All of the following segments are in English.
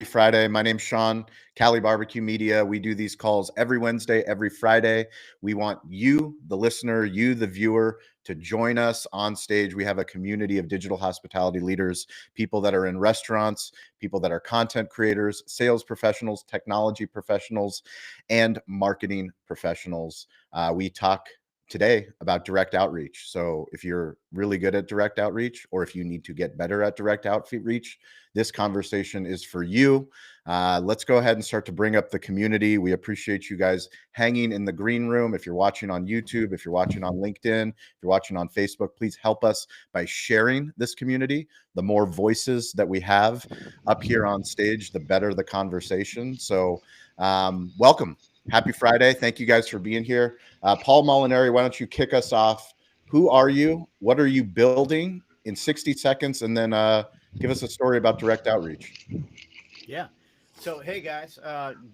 Friday. My name's Sean, Cali Barbecue Media. We do these calls every Wednesday, every Friday. We want you, the listener, you, the viewer, to join us on stage. We have a community of digital hospitality leaders, people that are in restaurants, people that are content creators, sales professionals, technology professionals, and marketing professionals. We talk today about direct outreach. So if you're really good at direct outreach, or if you need to get better at direct outreach, this conversation is for you. Let's go ahead and start to bring up the community. We appreciate you guys hanging in the green room. If you're watching on YouTube, if you're watching on LinkedIn, if you're watching on Facebook, please help us by sharing this community. The more voices that we have up here on stage, the better the conversation. So welcome. Happy Friday. Thank you guys for being here. Paul Molinari, why don't you kick us off? Who are you? What are you building in 60 seconds? And then give us a story about direct outreach. Yeah. So, hey guys,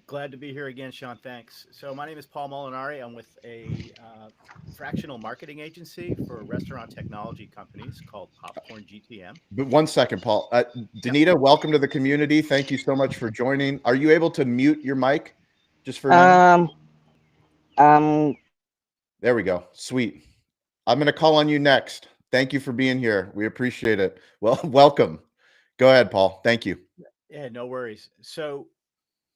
glad to be here again, Sean. Thanks. So, my name is Paul Molinari. I'm with a fractional marketing agency for restaurant technology companies called Popcorn GTM. But 1 second, Paul. Yep. Danita, welcome to the community. Thank you so much for joining. Are you able to mute your mic just for now? Um, um, There we go. Sweet. I'm going to call on you next. Thank you for being here. We appreciate it. Well, welcome. Go ahead, Paul. Thank you. Yeah, no worries. So,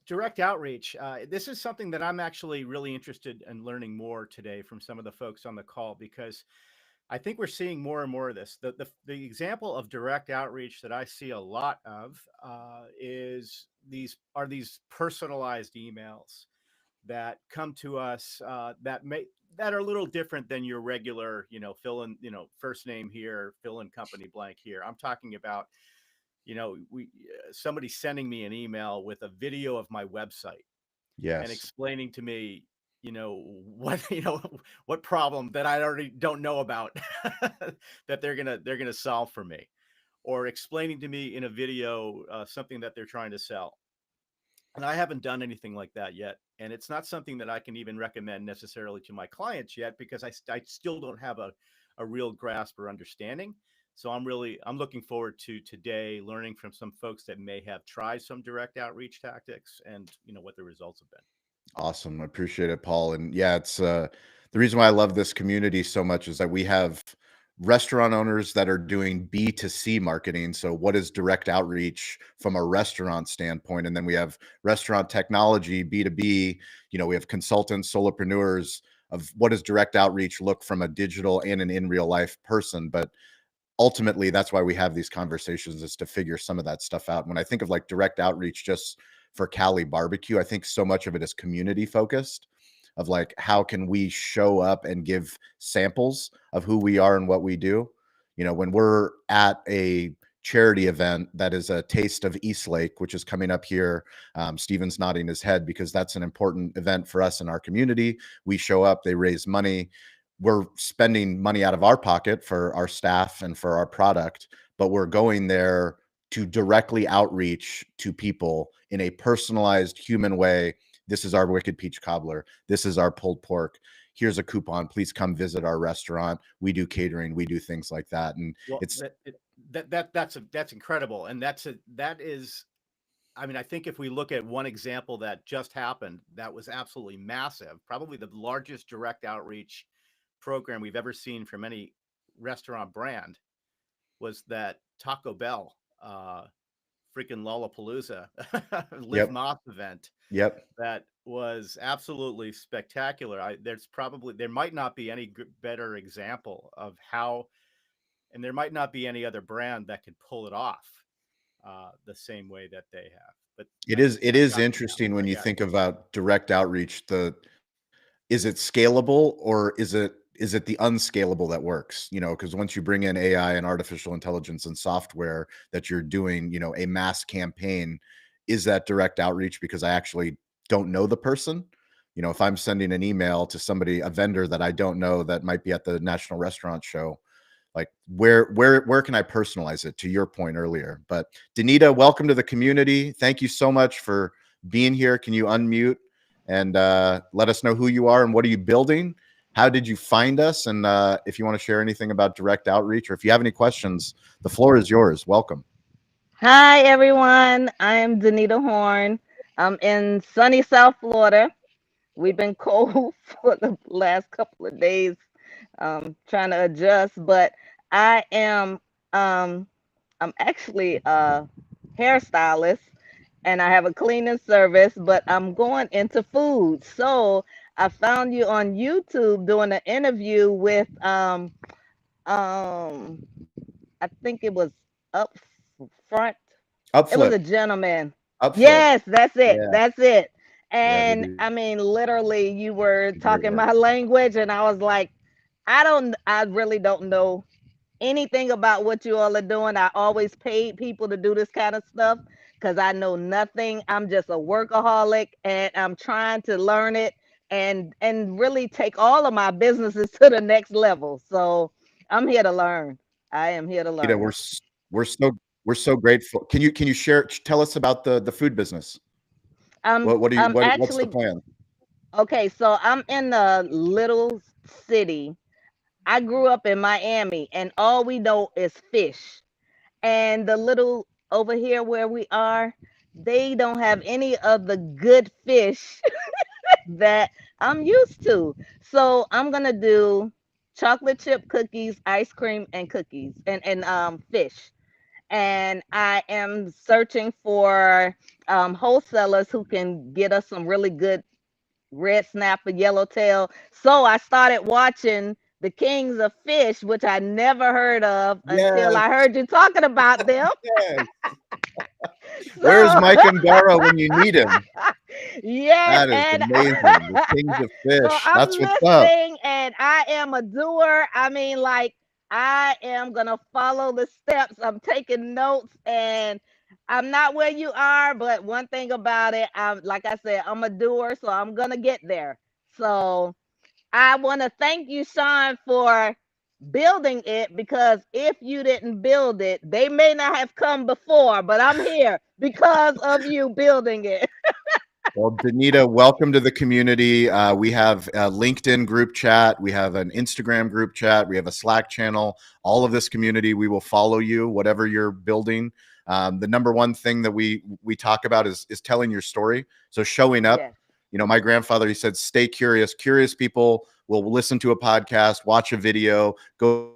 direct outreach. This is something that I'm actually really interested in learning more today from some of the folks on the call because I think we're seeing more and more of this. The example of direct outreach that I see a lot of is these personalized emails that come to us that are a little different than your regular, fill in, first name here, fill in company blank here. I'm talking about, we somebody sending me an email with a video of my website and Yes. explaining to me, what what problem that I already don't know about that they're gonna solve for me, or explaining to me in a video something that they're trying to sell. And I haven't done anything like that yet, and it's not something that I can even recommend necessarily to my clients yet because I still don't have a real grasp or understanding. So I'm looking forward to today learning from some folks that may have tried some direct outreach tactics and what the results have been. Awesome. I appreciate it, Paul. And yeah, it's the reason why I love this community so much is that we have restaurant owners that are doing B2C marketing. So what is direct outreach from a restaurant standpoint? And then we have restaurant technology, B2B, we have consultants, solopreneurs of what does direct outreach look from a digital and an in real life person. But ultimately that's why we have these conversations, is to figure some of that stuff out. When I think of like direct outreach just for Cali Barbecue, I think so much of it is community focused, of like how can we show up and give samples of who we are and what we do. When we're at a charity event that is a taste of Eastlake, which is coming up here, Steven's nodding his head because that's an important event for us in our community. We show up, they raise money, we're spending money out of our pocket for our staff and for our product, but we're going there to directly outreach to people in a personalized human way. This is our wicked peach cobbler. This is our pulled pork. Here's a coupon. Please come visit our restaurant. We do catering. We do things like that. And Well, it's that's incredible, and that is. I mean, I think if we look at one example that just happened, that was absolutely massive, probably the largest direct outreach program we've ever seen from any restaurant brand, was that Taco Bell freaking Lollapalooza Live yep, Moss event yep. that was absolutely spectacular. There might not be any better example of how, and there might not be any other brand that could pull it off the same way that they have. But It I'm is just it kind of is jumping around. interesting when But you yeah, think about direct outreach. Is it scalable, or is it the unscalable that works? Because once you bring in AI and artificial intelligence and software that you're doing, a mass campaign, is that direct outreach because I actually don't know the person? If I'm sending an email to somebody, a vendor that I don't know that might be at the National Restaurant Show, like where can I personalize it, to your point earlier? But Danita, welcome to the community. Thank you so much for being here. Can you unmute and let us know who you are and what are you building? How did you find us? And if you want to share anything about direct outreach, or if you have any questions, the floor is yours. Welcome. Hi, everyone. I am Danita Horn. I'm in sunny South Florida. We've been cold for the last couple of days, trying to adjust, but I am um, I'm actually a hairstylist and I have a cleaning service, but I'm going into food. So I found you on YouTube doing an interview with um I think it was up front. It was Upflip, a gentleman. upflip. Yes, that's it. Yeah, That's it. yeah, we And do I mean, literally, you were great talking work. my language, and I was like, I really don't know anything about what you all are doing. I always paid people to do this kind of stuff because I know nothing. I'm just a workaholic, and I'm trying to learn it and really take all of my businesses to the next level. So I'm here to learn. I am here to Anita, learn. we're so we're so grateful. Can you share tell us about the food business? What do you I'm what's the actually plan? okay. So I'm in a little city. I grew up in Miami, and all we know is fish. And the little over here where we are, they don't have any of the good fish that I'm used to. So I'm gonna do chocolate chip cookies, ice cream, and cookies, and fish. And I am searching for wholesalers who can get us some really good red snapper, yellowtail. So I started watching the Kings of Fish, which I never heard of until Yes, I heard you talking about them. yes. Where's So Mike Ungaro when you need him? yes, That is and amazing. The kings of so fish. I'm That's what's up. listening, and I am a doer. I mean, like I am gonna follow the steps. I'm taking notes, and I'm not where you are, but one thing about it, I'm like I said, I'm a doer, so I'm gonna get there. So I want to thank you, Sean, for building it because if you didn't build it, they may not have come before, but I'm here because of you building it. Well, Danita, welcome to the community. We have a LinkedIn group chat. We have an Instagram group chat. We have a Slack channel. All of this community, we will follow you, whatever you're building. The number one thing that we talk about is telling your story. So showing up. Yes. You know, my grandfather, he said, stay curious. Curious people will listen to a podcast, watch a video, go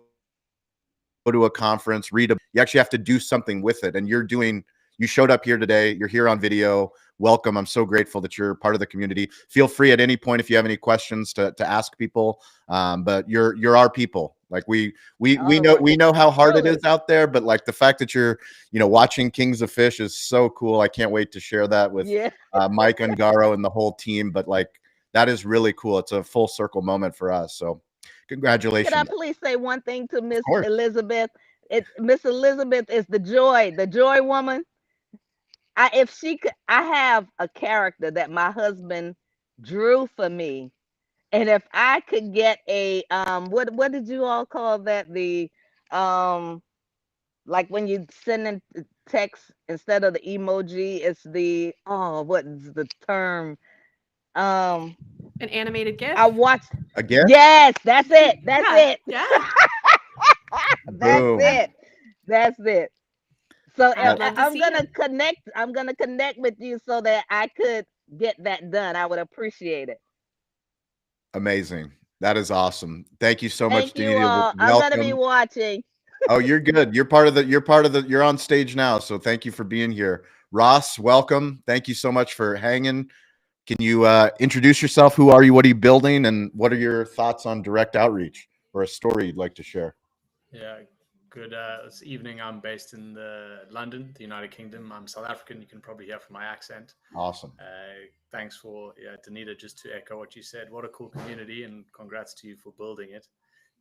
to a conference, read a. You actually have to do something with it, and you're doing. You showed up here today. You're here on video. Welcome. I'm so grateful that you're part of the community. Feel free at any point if you have any questions to ask people. But you're our people. Like we Oh, know well, we know how hard it is truly. out there, but like the fact that you're watching Kings of Fish is so cool. I can't wait to share that with Yeah. Mike Ungaro and the whole team. But like that is really cool. It's a full circle moment for us. So Could I congratulations. please say one thing to Of Miss course. Elizabeth? Miss Elizabeth is the joy woman. If she could, I have a character that my husband drew for me, and if I could get a what did you all call that? The um, like when you send in text instead of the emoji, it's the what is the term? Um, An animated I GIF? watched. Again? Yes, that's it. That's Yeah, it. yeah. That's Boom. it. That's it. So I would That love to I'm see gonna it. connect. I'm gonna connect with you so that I could get that done. I would appreciate it. amazing. That is awesome. Thank you so much, Thank you Danita. all. I'm gonna be Welcome. watching. Oh, you're good. You're on stage now. So thank you for being here. Ross, welcome. Thank you so much for hanging. Can you introduce yourself? Who are you? What are you building? And what are your thoughts on direct outreach or a story you'd like to share? Yeah, good this evening. I'm based in London, the United Kingdom. I'm South African. You can probably hear from my accent. Awesome. Thanks for Danita. Just to echo what you said, what a cool community, and congrats to you for building it,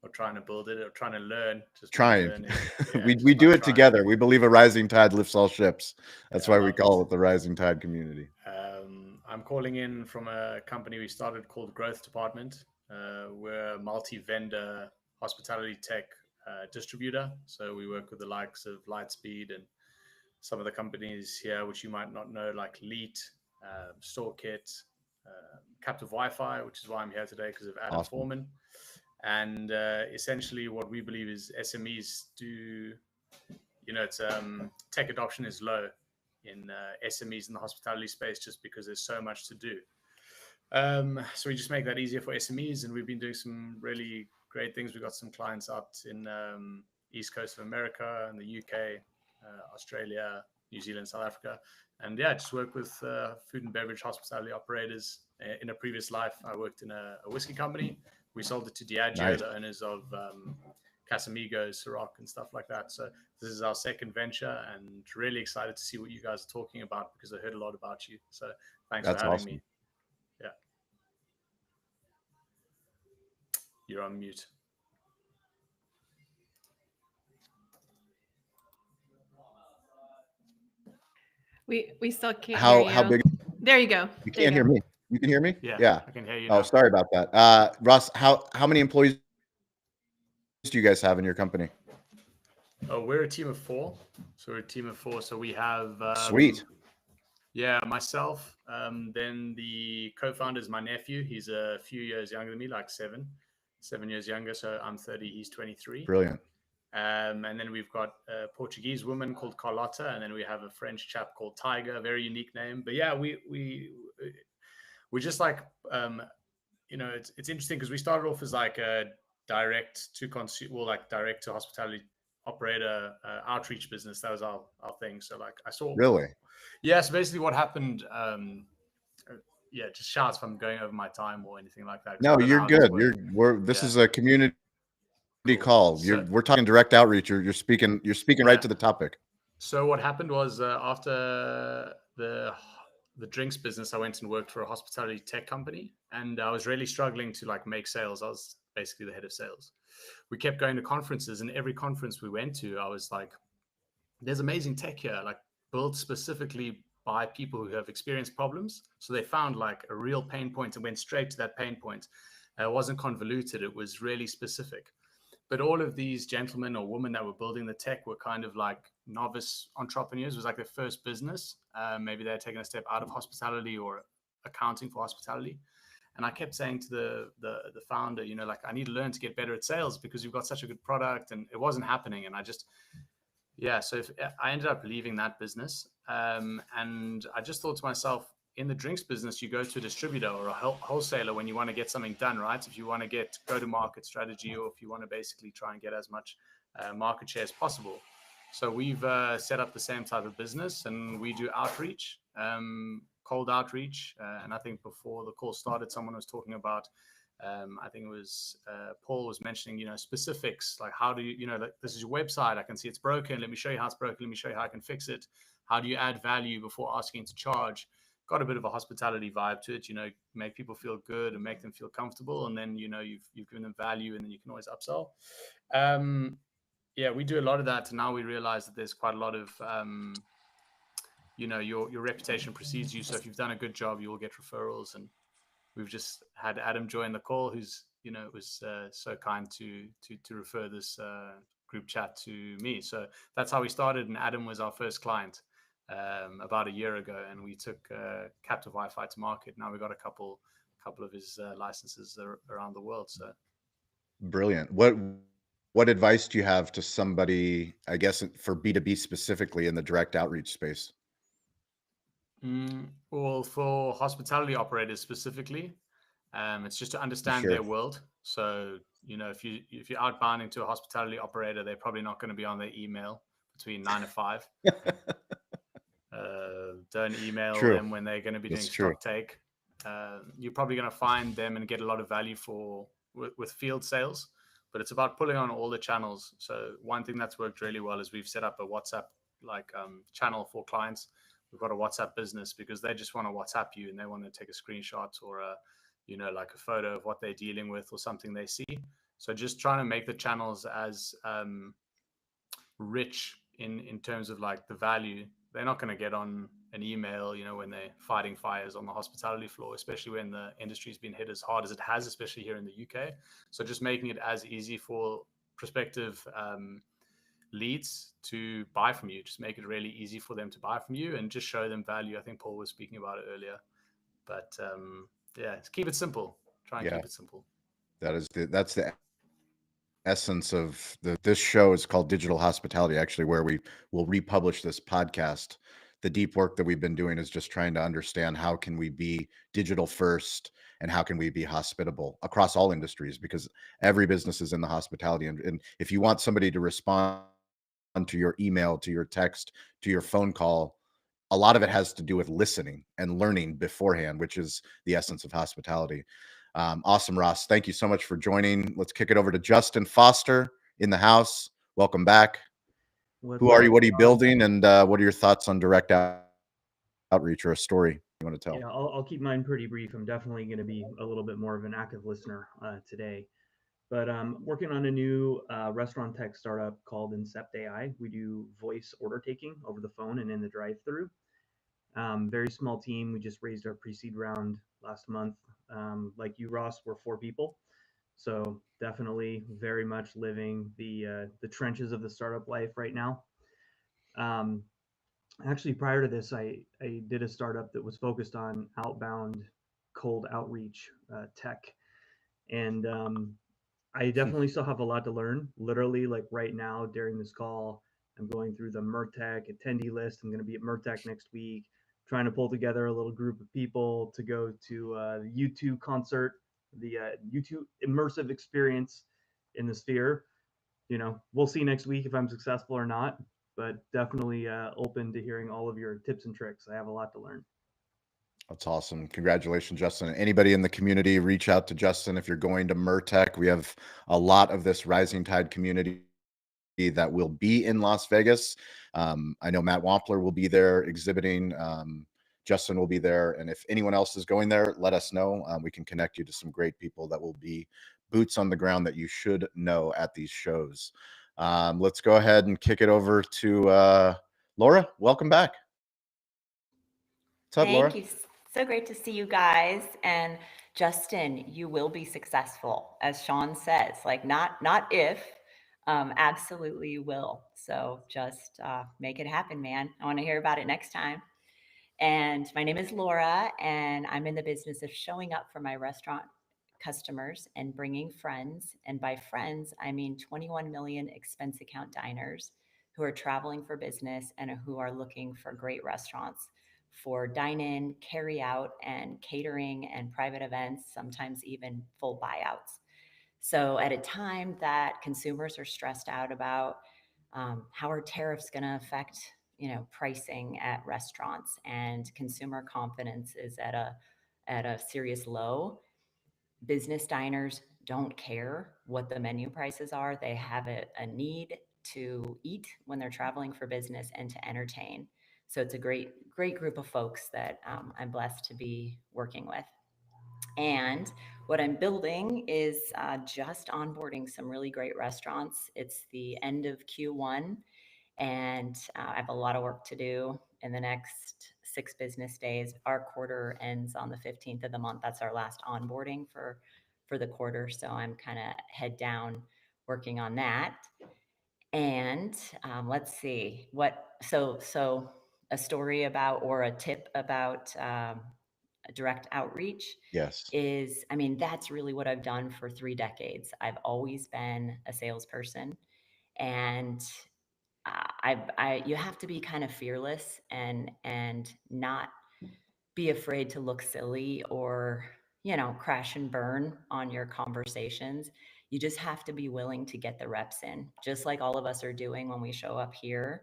or trying to build it, or trying to learn. Just not Trying. learning. Yeah, we just do about it trying. together. We believe a rising tide lifts all ships. That's Yeah, I why we love call it. it the Rising Tide community. I'm calling in from a company we started called Growth Department. We're a multi-vendor hospitality tech distributor. So we work with the likes of Lightspeed and some of the companies here, which you might not know, like Leet, StoreKit, Captive Wi-Fi, which is why I'm here today because of Adam Awesome. Foreman. And essentially what we believe is SMEs do it's tech adoption is low in SMEs in the hospitality space just because there's so much to do. So we just make that easier for SMEs, and we've been doing some really great things. We've got some clients out in East Coast of America, and the UK, Australia, New Zealand, South Africa, and just work with food and beverage hospitality operators. In a previous life, I worked in a whiskey company. We sold it to Diageo, Nice. the owners of Casamigos, Ciroc, and stuff like that. So this is our second venture, and really excited to see what you guys are talking about because I heard a lot about you. So thanks That's for having awesome. me. Yeah. You're on mute. We still can't How hear you. how big? There you go. You There can't hear go. me. You can hear me? Yeah, I can hear you Oh, now. sorry about that. Ross, how many employees do you guys have in your company? Oh, we're a team of 4. So we're a team of 4. So we have Sweet. Yeah, myself. Then the co-founder is my nephew. He's a few years younger than me, like 7 years younger. So I'm 30, he's 23. Brilliant. And then we've got a Portuguese woman called Carlotta, and then we have a French chap called Tiger, a very unique name. But yeah, we just like it's interesting because we started off as like a direct to consumer, well, like direct to hospitality operator outreach business. That was our thing. So like I saw. Really? Yeah. So basically, what happened. Just shouts if I'm going over my time or anything like that. 'cause I No, don't know you're how this good. works. This Yeah. is a community Cool. call. So- We're talking direct outreach. You're speaking right to the topic. So what happened was after the drinks business, I went and worked for a hospitality tech company, and I was really struggling to like make sales. I was basically the head of sales. We kept going to conferences, and every conference we went to, I was like, "There's amazing tech here, like built specifically by people who have experienced problems." So they found like a real pain point and went straight to that pain point. It wasn't convoluted; it was really specific. But all of these gentlemen or women that were building the tech were kind of like novice entrepreneurs. It was like their first business. Maybe they had taken a step out of hospitality or accounting for hospitality. And I kept saying to the founder, like, I need to learn to get better at sales because you've got such a good product, and it wasn't happening. And so I ended up leaving that business. And I just thought to myself, in the drinks business, you go to a distributor or a wholesaler when you want to get something done, right? If you want to get go-to-market strategy, or if you want to basically try and get as much market share as possible. So we've set up the same type of business, and we do outreach, cold outreach. And I think before the call started, someone was talking about, I think it was Paul was mentioning, specifics, like how do you, like, this is your website, I can see it's broken. Let me show you how it's broken. Let me show you how I can fix it. How do you add value before asking to charge? Got a bit of a hospitality vibe to it, make people feel good and make them feel comfortable. And then, you've given them value, and then you can always upsell. We do a lot of that. And now we realize that there's quite a lot of, your reputation precedes you. So if you've done a good job, you will get referrals. And we've just had Adam join the call, who's, was so kind to refer this group chat to me. So that's how we started. And Adam was our first client about a year ago, and we took Captive Wi-Fi to market. Now we've got a couple of his licenses around the world. So brilliant. What advice do you have to somebody, I guess, for B2B specifically in the direct outreach space? Well, for hospitality operators specifically, it's just to understand Sure. their world. So if you're outbounding to a hospitality operator, they're probably not going to be on their email between 9 to 5. Don't email True. them when they're going to be doing That's true. stock take. You're probably going to find them and get a lot of value with field sales, but it's about pulling on all the channels. So one thing that's worked really well is we've set up a WhatsApp channel for clients. We've got a WhatsApp business because they just want to WhatsApp you, and they want to take a screenshot or a photo of what they're dealing with or something they see. So just trying to make the channels as rich in terms of like the value. They're not going to get on an email, when they're fighting fires on the hospitality floor, especially when the industry's been hit as hard as it has, especially here in the UK. So just making it as easy for prospective leads to buy from you. Just make it really easy for them to buy from you and just show them value. I think Paul was speaking about it earlier, but keep it simple. Try and keep it simple. That's the essence of this show is called Digital Hospitality, actually, where we will republish this podcast. The deep work that we've been doing is just trying to understand how can we be digital first and how can we be hospitable across all industries, because every business is in the hospitality. And if you want somebody to respond to your email, to your text, to your phone call, a lot of it has to do with listening and learning beforehand, which is the essence of hospitality. Awesome, Ross. Thank you so much for joining. Let's kick it over to Justin Foster in the house. Welcome back. Who are you? What are you building? And what are your thoughts on direct outreach, or a story you want to tell? Yeah, I'll keep mine pretty brief. I'm definitely going to be a little bit more of an active listener today. But working on a new restaurant tech startup called Incept AI. We do voice order taking over the phone and in the drive-through. Very small team. We just raised our pre-seed round last month. Like you, Ross, we're 4 people. So definitely very much living the trenches of the startup life right now. Actually, prior to this, I did a startup that was focused on outbound cold outreach tech. And I definitely still have a lot to learn. Literally, like right now during this call, I'm going through the MERTech attendee list. I'm going to be at MERTech next week, trying to pull together a little group of people to go to the U2 concert, the U2 immersive experience in the Sphere. We'll see next week if I'm successful or not, but definitely open to hearing all of your tips and tricks. I have a lot to learn. That's awesome. Congratulations, Justin. Anybody in the community, reach out to Justin if you're going to MERTech. We have a lot of this Rising Tide community that will be in Las Vegas. I know Matt Wampler will be there exhibiting. Justin will be there. And if anyone else is going there, let us know. We can connect you to some great people that will be boots on the ground that you should know at these shows. Let's go ahead and kick it over to Laura. Welcome back. What's up, Laura? Thank you. So great to see you guys. And Justin, you will be successful, as Sean says. Like not if, absolutely you will. So just make it happen, man. I want to hear about it next time. And my name is Laura, and I'm in the business of showing up for my restaurant customers and bringing friends. And by friends, I mean 21 million expense account diners who are traveling for business and who are looking for great restaurants for dine-in, carry-out, and catering and private events, sometimes even full buyouts. So at a time that consumers are stressed out about how are tariffs going to affect pricing at restaurants, and consumer confidence is at a serious low, business diners don't care what the menu prices are. They have a need to eat when they're traveling for business and to entertain. So it's a great group of folks that I'm blessed to be working with. And what I'm building is just onboarding some really great restaurants. It's the end of Q1, and I have a lot of work to do in the next 6 business days. Our quarter ends on the 15th of the month. That's our last onboarding for the quarter. So I'm kind of head down working on that. And let's see so a story about, or a tip about direct outreach Yes. is, I mean, that's really what I've done for 3 decades. I've always been a salesperson, and you have to be kind of fearless and not be afraid to look silly or crash and burn on your conversations. You just have to be willing to get the reps in, just like all of us are doing when we show up here,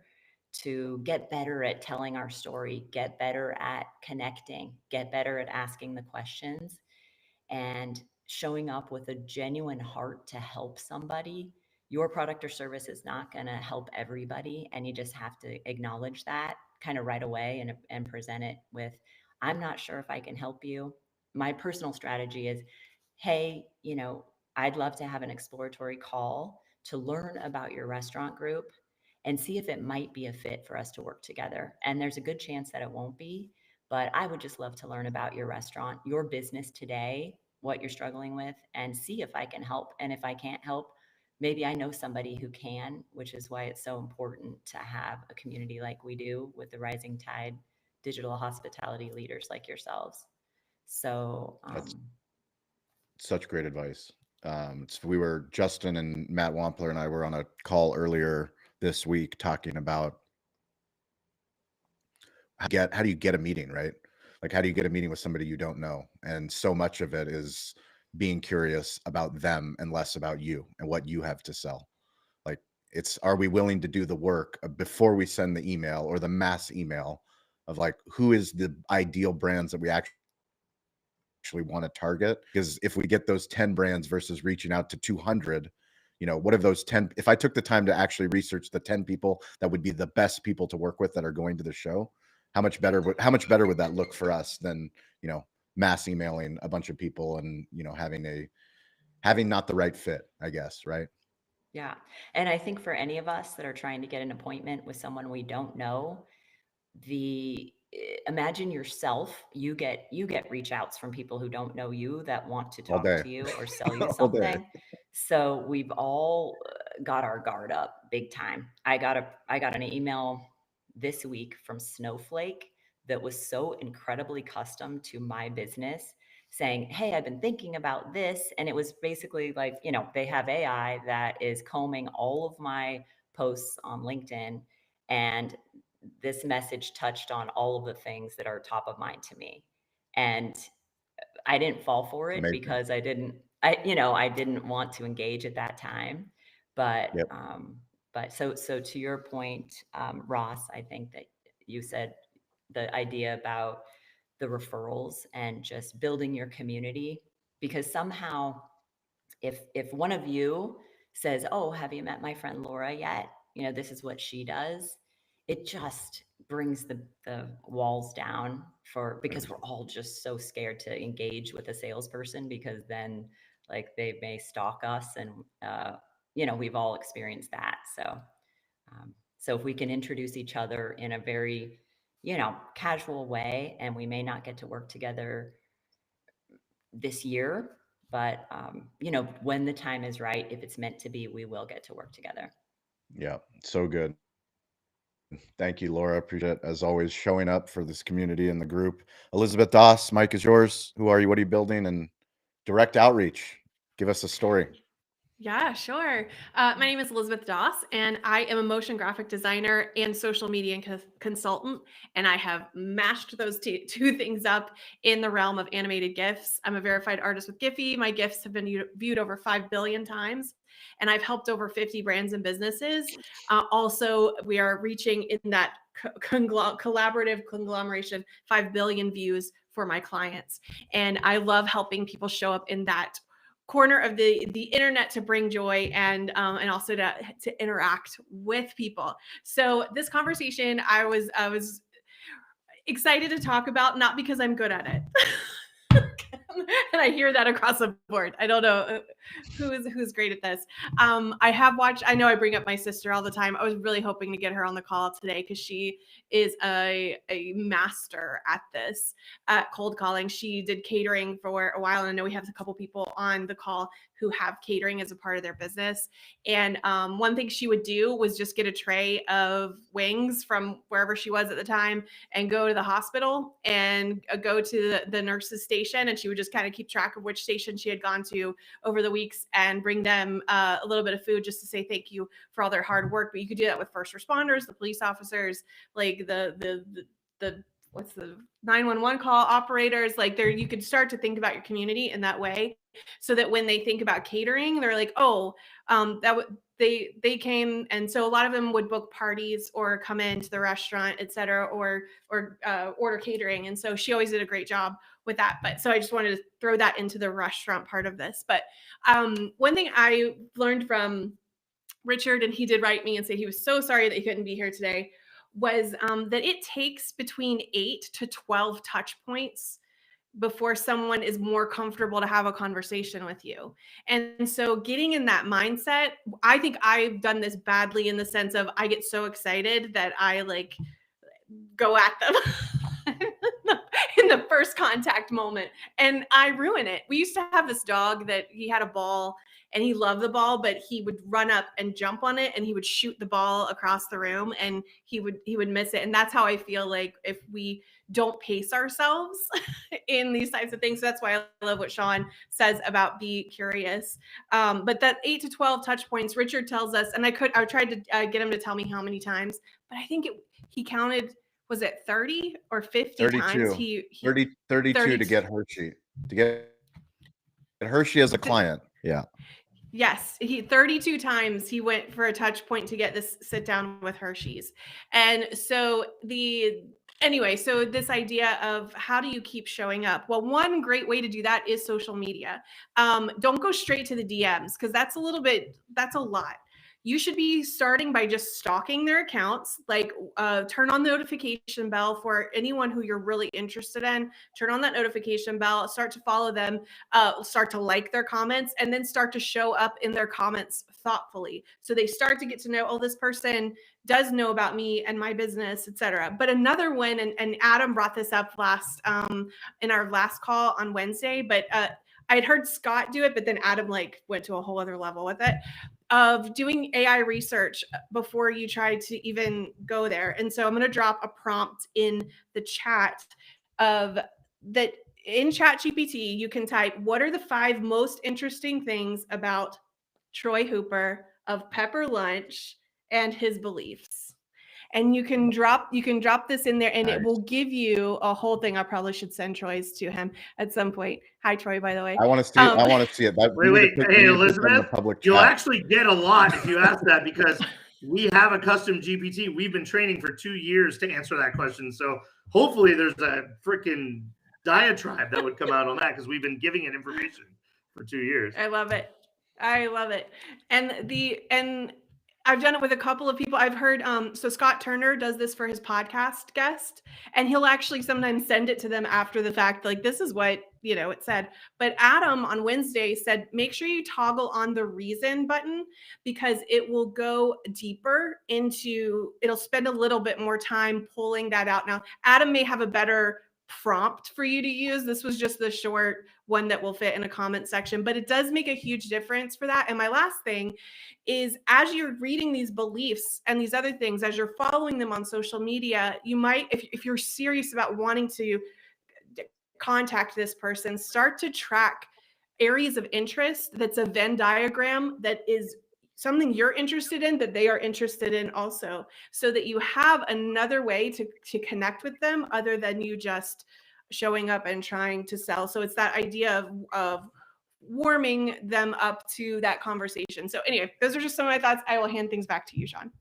to get better at telling our story, get better at connecting, get better at asking the questions, and showing up with a genuine heart to help somebody. Your product or service is not going to help everybody, and you just have to acknowledge that kind of right away and present it with, I'm not sure if I can help you. My personal strategy is, hey, I'd love to have an exploratory call to learn about your restaurant group and see if it might be a fit for us to work together. And there's a good chance that it won't be, but I would just love to learn about your restaurant, your business today, what you're struggling with, and see if I can help. And if I can't help, maybe I know somebody who can, which is why it's so important to have a community like we do with the Rising Tide digital hospitality leaders like yourselves. So That's such great advice. We were, Justin and Matt Wampler and I were on a call earlier this week talking about how do you get a meeting, right? Like, how do you get a meeting with somebody you don't know? And so much of it is being curious about them and less about you and what you have to sell. Like, are we willing to do the work before we send the email or the mass email of like, who is the ideal brands that we actually want to target? Because if we get those 10 brands versus reaching out to 200, what of those 10, if I took the time to actually research the 10 people that would be the best people to work with that are going to the show, how much better would that look for us than, mass emailing a bunch of people and, having not the right fit, I guess. Right. Yeah. And I think for any of us that are trying to get an appointment with someone we don't know, imagine yourself, you get reach outs from people who don't know you that want to All talk day. to you or sell you All day. something. So we've all got our guard up big time. I got an email this week from Snowflake that was so incredibly custom to my business, saying, hey, I've been thinking about this. And it was basically like, they have AI that is combing all of my posts on LinkedIn. And this message touched on all of the things that are top of mind to me. And I didn't fall for it Amazing. because I didn't want to engage at that time. But, Yep. but so to your point, Ross, I think that you said the idea about the referrals and just building your community, because somehow if one of you says, oh, have you met my friend Laura yet? This is what she does. It just brings the walls down because we're all just so scared to engage with a salesperson, because then like they may stalk us, and we've all experienced that. So if we can introduce each other in a very casual way, and we may not get to work together this year, but when the time is right, if it's meant to be, we will get to work together. Yeah, so good. Thank you, Laura. Appreciate it, as always, showing up for this community and the group. Elizabeth Doss, Mike is yours. Who are you? What are you building? And direct outreach. Give us a story. Yeah, sure. My name is Elizabeth Doss, and I am a motion graphic designer and social media consultant. And I have mashed those two things up in the realm of animated GIFs. I'm a verified artist with Giphy. My GIFs have been viewed over 5 billion times, and I've helped over 50 brands and businesses. Also, we are reaching in that collaborative conglomeration 5 billion views for my clients. And I love helping people show up in that corner of the internet to bring joy and also to interact with people. So this conversation, I was excited to talk about, not because I'm good at it. And I hear that across the board. I don't know who's great at this. I know I bring up my sister all the time. I was really hoping to get her on the call today because she is a master at this, cold calling. She did catering for a while, and I know we have a couple people on the call who have catering as a part of their business. And one thing she would do was just get a tray of wings from wherever she was at the time and go to the hospital and go to the nurse's station. And she would just kind of keep track of which station she had gone to over the weeks and bring them a little bit of food just to say thank you for all their hard work. But you could do that with first responders, the police officers, like the what's the 911 call operators. Like you could start to think about your community in that way, so that when they think about catering, they're like, oh, they came. And so a lot of them would book parties or come into the restaurant, et cetera, or order catering. And so she always did a great job with that. But so I just wanted to throw that into the restaurant part of this. But one thing I learned from Richard, and he did write me and say he was so sorry that he couldn't be here today, was that it takes between 8 to 12 touch points before someone is more comfortable to have a conversation with you. And so getting in that mindset, I think I've done this badly in the sense of I get so excited that I like go at them in the first contact moment, and I ruin it. We used to have this dog that he had a ball, and he loved the ball, but he would run up and jump on it and he would shoot the ball across the room and he would miss it. And that's how I feel like if we don't pace ourselves in these types of things. So that's why I love what Sean says about be curious. But that 8 to 12 touch points, Richard tells us, and I tried to get him to tell me how many times, but I think he counted, was it 30 or 50 32. times? 32 to get Hershey. To get Hershey as a client. Yeah. Yes, 32 times he went for a touch point to get this sit down with Hershey's. And so so this idea of how do you keep showing up? Well, one great way to do that is social media. Don't go straight to the DMs because that's a lot. You should be starting by just stalking their accounts, like turn on the notification bell for anyone who you're really interested in. Turn on that notification bell, start to follow them, start to like their comments, and then start to show up in their comments thoughtfully. So they start to get to know, oh, this person does know about me and my business, etc. But another one, and Adam brought this up in our last call on Wednesday, but I'd heard Scott do it, but then Adam went to a whole other level with it, of doing AI research before you try to even go there. And so I'm going to drop a prompt in the chat of that. In ChatGPT, you can type, what are the 5 most interesting things about Troy Hooper of Pepper Lunch and his beliefs? And you can drop this in there and It will give you a whole thing. I probably should send Troy's to him at some point. Hi, Troy, by the way. I want to see it. I want to see it. Wait. Hey, Elizabeth, you'll actually get a lot if you ask that because we have a custom GPT. We've been training for 2 years to answer that question. So hopefully there's a freaking diatribe that would come out on that because we've been giving it information for 2 years. I love it. And I've done it with a couple of people. I've heard, so Scott Turner does this for his podcast guest, and he'll actually sometimes send it to them after the fact, like, this is what, it said. But Adam on Wednesday said, make sure you toggle on the reason button because it will go deeper it'll spend a little bit more time pulling that out. Now, Adam may have a better prompt for you to use. This was just the short one that will fit in a comment section, but it does make a huge difference for that. And my last thing is, as you're reading these beliefs and these other things, as you're following them on social media, you might, if you're serious about wanting to contact this person, start to track areas of interest that's a Venn diagram that is something you're interested in that they are interested in also, so that you have another way to connect with them other than you just showing up and trying to sell. So it's that idea of warming them up to that conversation. So anyway, those are just some of my thoughts. I will hand things back to you, Sean.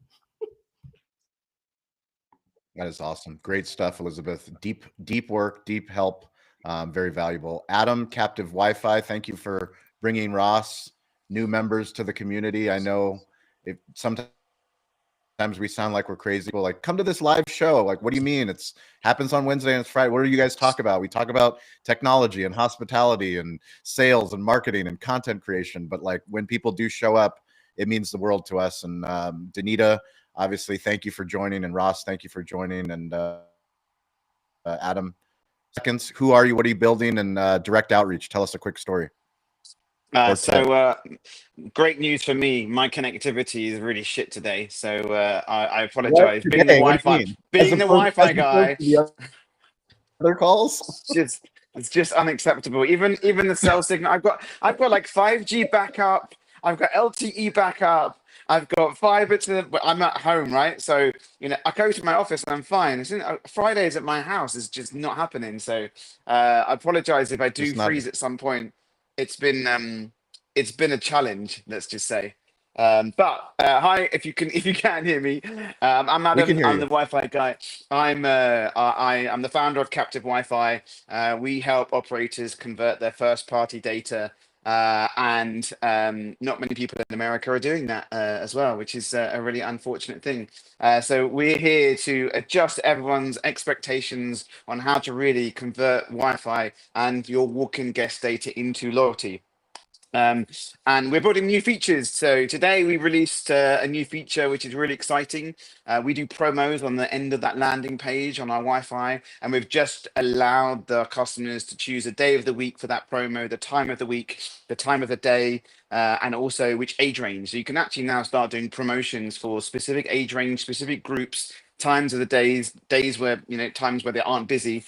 That is awesome. Great stuff, Elizabeth. Deep work, deep help. Very valuable. Adam, Captive Wi-Fi, thank you for bringing Ross new members to the community. I know sometimes we sound like we're crazy. Well, like, come to this live show. Like, what do you mean? It's happens on Wednesday and it's Friday. What do you guys talk about? We talk about technology and hospitality and sales and marketing and content creation. But like, when people do show up, it means the world to us. And Danita, obviously, thank you for joining. And Ross, thank you for joining. And Adam, seconds. Who are you? What are you building? And direct outreach. Tell us a quick story. Great news for me. My connectivity is really shit today, so I apologize. Being the Wi-Fi guy, other calls, it's just unacceptable. Even the cell signal. I've got like 5G backup. I've got LTE backup. I've got fiber I'm at home, right? So I go to my office and I'm fine. Fridays at my house is just not happening. So I apologize if I do freeze at some point. It's been a challenge, let's just say. But hi, if you can hear me, I'm Adam. I'm the Wi-Fi guy. I'm the founder of Captive Wi-Fi. We help operators convert their first-party data, and not many people in America are doing that as well, which is a really unfortunate thing. So we're here to adjust everyone's expectations on how to really convert Wi-Fi and your walk-in guest data into loyalty. And we're building new features. So today we released a new feature, which is really exciting. We do promos on the end of that landing page on our Wi-Fi, and we've just allowed the customers to choose a day of the week for that promo, the time of the week, the time of the day, and also which age range. So you can actually now start doing promotions for specific age range, specific groups, times of the days where, times where they aren't busy.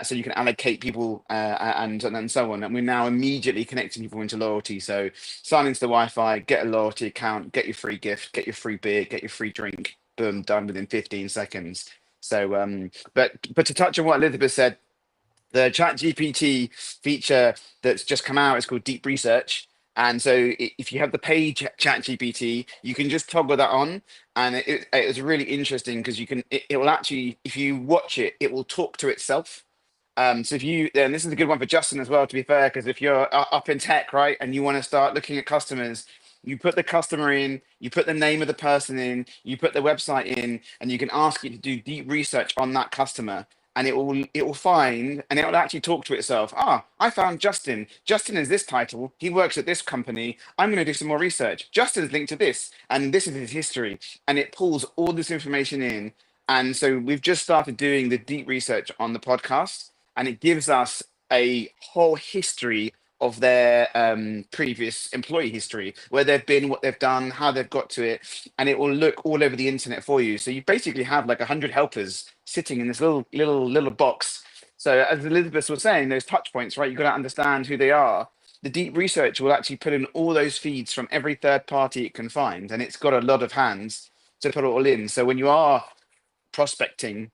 So you can allocate people and so on. And we're now immediately connecting people into loyalty. So sign into the Wi-Fi, get a loyalty account, get your free gift, get your free beer, get your free drink. Boom, done within 15 seconds. So, but to touch on what Elizabeth said, the ChatGPT feature that's just come out is called Deep Research. And so if you have the paid ChatGPT, you can just toggle that on. And it was really interesting because it will actually, if you watch it, it will talk to itself. So and this is a good one for Justin as well, to be fair, because if you're up in tech, right, and you want to start looking at customers, you put the customer in, you put the name of the person in, you put the website in, and you can ask it to do deep research on that customer. And it will find, and it will actually talk to itself. I found Justin. Justin is this title. He works at this company. I'm going to do some more research. Justin's linked to this, and this is his history. And it pulls all this information in. And so we've just started doing the deep research on the podcast, and it gives us a whole history of their previous employee history, where they've been, what they've done, how they've got to it, and it will look all over the internet for you. So you basically have like 100 helpers sitting in this little box. So as Elizabeth was saying, those touch points, right? You've got to understand who they are. The deep research will actually put in all those feeds from every third party it can find, and it's got a lot of hands to put it all in. So when you are prospecting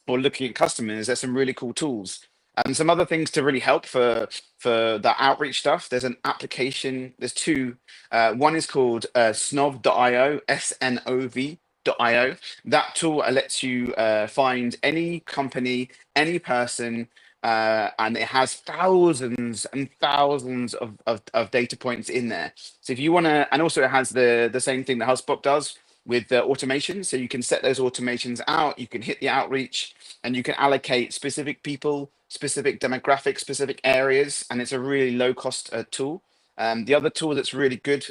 or looking at customers, there's some really cool tools. And some other things to really help for the outreach stuff. There's an application. There's two. One is called snov.io, SNOV.io. That tool lets you find any company, any person, and it has thousands and thousands of data points in there. So if you want to, and also it has the same thing that HubSpot does with the automation. So you can set those automations out, you can hit the outreach, and you can allocate specific people, specific demographics, specific areas, and it's a really low cost tool. The other tool that's really good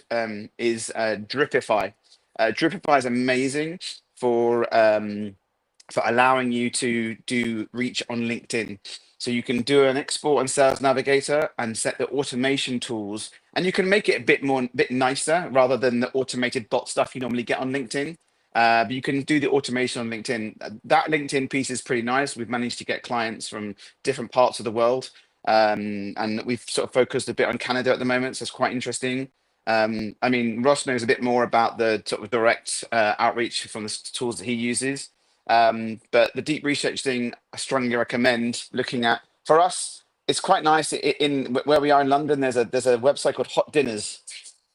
is Dripify. Dripify is amazing for allowing you to do reach on LinkedIn. So you can do an export on Sales Navigator and set the automation tools, and you can make it a bit nicer rather than the automated bot stuff you normally get on LinkedIn. But you can do the automation on LinkedIn. That LinkedIn piece is pretty nice. We've managed to get clients from different parts of the world, and we've sort of focused a bit on Canada at the moment, so it's quite interesting. I mean, Ross knows a bit more about the sort of direct outreach from the tools that he uses. But the deep research thing, I strongly recommend looking at. For us, it's quite nice. In where we are in London, there's a website called Hot Dinners,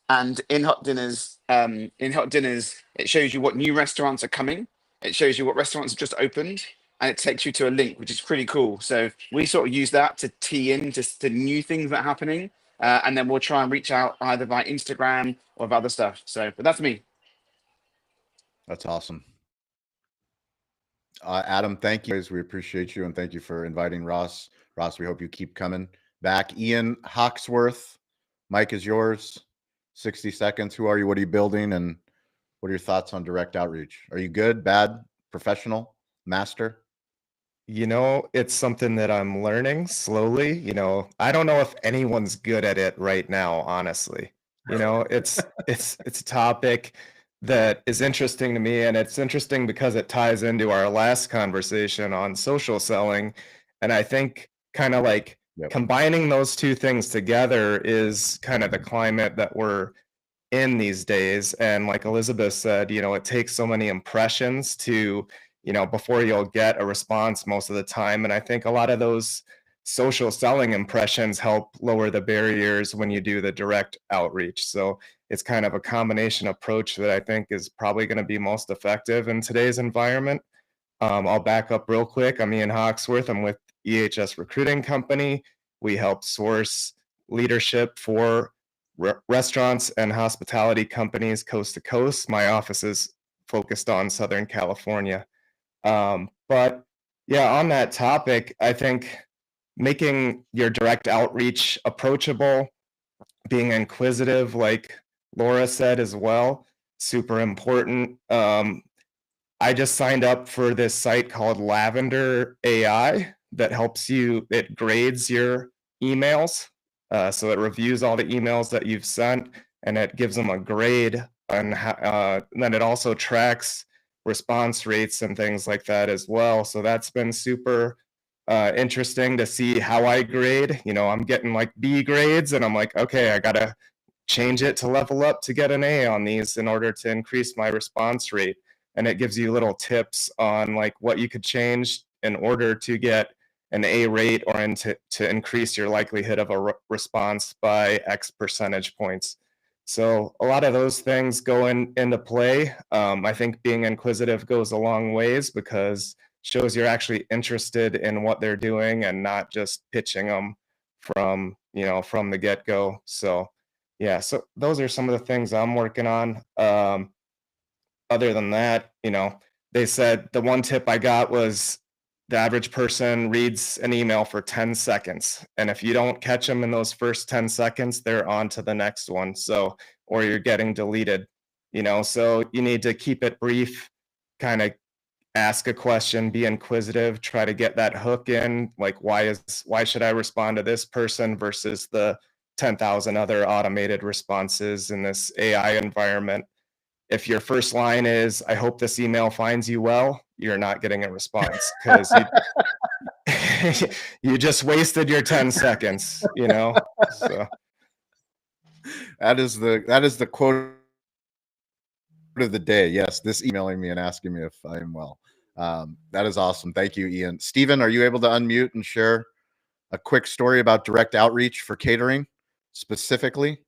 and in Hot Dinners, it shows you what new restaurants are coming. It shows you what restaurants have just opened, and it takes you to a link, which is pretty cool. So we sort of use that to tee in to new things that are happening, and then we'll try and reach out either by Instagram or other stuff. So, but that's me. That's awesome. Adam, thank you. We appreciate you, and thank you for inviting Ross. Ross, we hope you keep coming back. Ian Hawksworth, Mike is yours. 60 seconds. Who are you? What are you building? And what are your thoughts on direct outreach? Are you good, bad, professional, master? It's something that I'm learning slowly. I don't know if anyone's good at it right now, honestly. It's a topic that is interesting to me, and it's interesting because it ties into our last conversation on social selling. And I think kind of like combining those two things together is kind of the climate that we're in these days. And like Elizabeth said, it takes so many impressions to, before you'll get a response most of the time. And I think a lot of those social selling impressions help lower the barriers when you do the direct outreach. So it's kind of a combination approach that I think is probably going to be most effective in today's environment. I'll back up real quick. I'm Ian Hawksworth. I'm with EHS Recruiting Company. We help source leadership for restaurants and hospitality companies coast to coast. My office is focused on Southern California. But yeah, on that topic, I think making your direct outreach approachable, being inquisitive, like Laura said as well, super important. I just signed up for this site called Lavender AI that helps you, it grades your emails. So it reviews all the emails that you've sent and it gives them a grade on how, then it also tracks response rates and things like that as well. So that's been super interesting to see how I grade. You know, I'm getting like B grades and I'm like, okay, I gotta change it to level up to get an A on these in order to increase my response rate. And it gives you little tips on like what you could change in order to get an A rate or to increase your likelihood of a response by X percentage points. So a lot of those things go into play. I think being inquisitive goes a long ways because shows you're actually interested in what they're doing and not just pitching them from, you know, from the get-go. So yeah, so those are some of the things I'm working on. Other than that, you know, they said the one tip I got was the average person reads an email for 10 seconds. And if you don't catch them in those first 10 seconds, they're on to the next one. So, or you're getting deleted, you know, so you need to keep it brief, kind of ask a question, be inquisitive, try to get that hook in, like why should I respond to this person versus the 10,000 other automated responses in this AI environment. If your first line is, I hope this email finds you well, you're not getting a response because you just wasted your 10 seconds, you know? So that is the quote of the day. Yes, this emailing me and asking me if I am well. That is awesome. Thank you, Ian. Steven, are you able to unmute and share a quick story about direct outreach for catering specifically?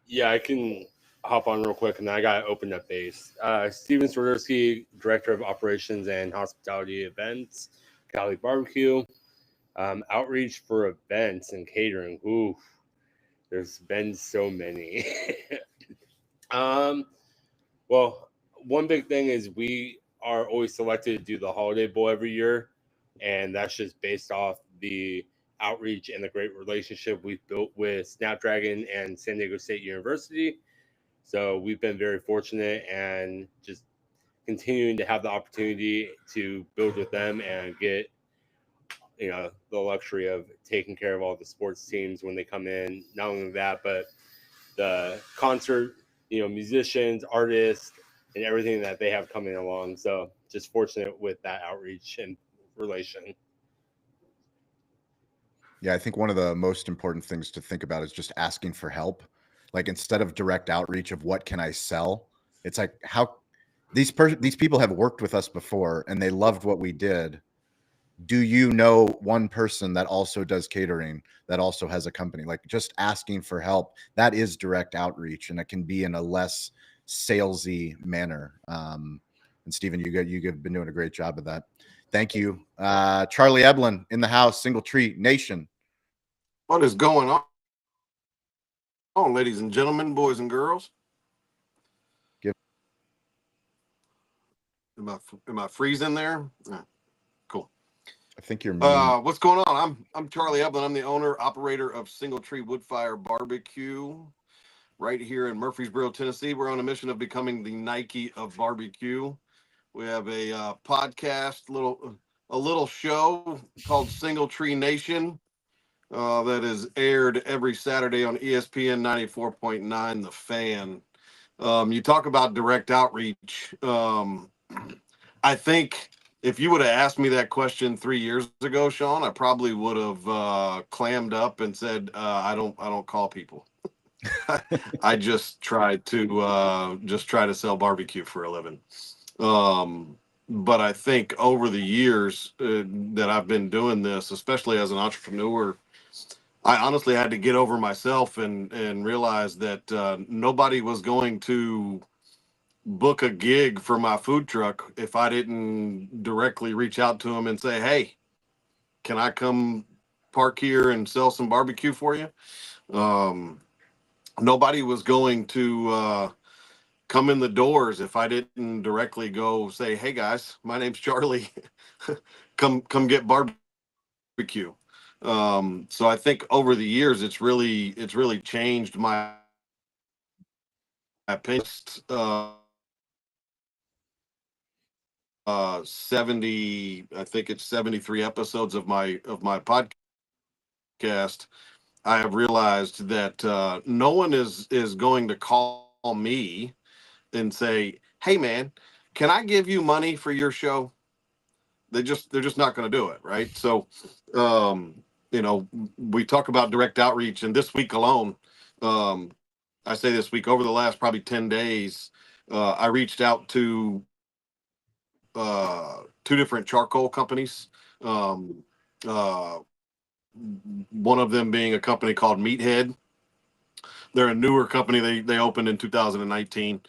Yeah, I can hop on real quick, and then I got to open up base. Steven Swiderski, Director of Operations and Hospitality Events, Cali Barbecue. Outreach for events and catering. Ooh, there's been so many. Well, one big thing is we are always selected to do the Holiday Bowl every year, and that's just based off the outreach and the great relationship we've built with Snapdragon and San Diego State University. So we've been very fortunate and just continuing to have the opportunity to build with them and get, you know, the luxury of taking care of all the sports teams when they come in. Not only that, but the concert, you know, musicians, artists, and everything that they have coming along. So just fortunate with that outreach and relation. Yeah, I think one of the most important things to think about is just asking for help. Like instead of direct outreach of what can I sell, it's like how these people have worked with us before and they loved what we did. Do you know one person that also does catering that also has a company? Like just asking for help, that is direct outreach, and it can be in a less salesy manner. And Steven, you've been doing a great job of that. Thank you. Charlie Eblin in the house, Single Tree Nation. What is going on, ladies and gentlemen, boys and girls? Am I freezing there? Cool. I think you're what's going on? I'm Charlie Eblin. I'm the owner, operator of Single Tree Woodfire Barbecue right here in Murfreesboro, Tennessee. We're on a mission of becoming the Nike of barbecue. We have a podcast, a little show called Single Tree Nation that is aired every Saturday on ESPN 94.9 The Fan. You talk about direct outreach. I think if you would have asked me that question 3 years ago, Sean, I probably would have clammed up and said, I don't call people. I just try to sell barbecue for a living. But I think over the years that I've been doing this, especially as an entrepreneur, I honestly had to get over myself and realize that nobody was going to book a gig for my food truck if I didn't directly reach out to them and say, hey, can I come park here and sell some barbecue for you? Nobody was going to come in the doors if I didn't directly go say, hey guys, my name's Charlie. come get barbecue. So I think over the years, it's really changed my opinion. 70, I think it's 73 episodes of my podcast. I have realized that no one is going to call me and say, "Hey, man, can I give you money for your show?" They're just not going to do it, right? So, we talk about direct outreach, and this week alone, I say this week, over the last probably 10 days, I reached out to 2 different charcoal companies. One of them being a company called Meathead. They're a newer company. They opened in 2019.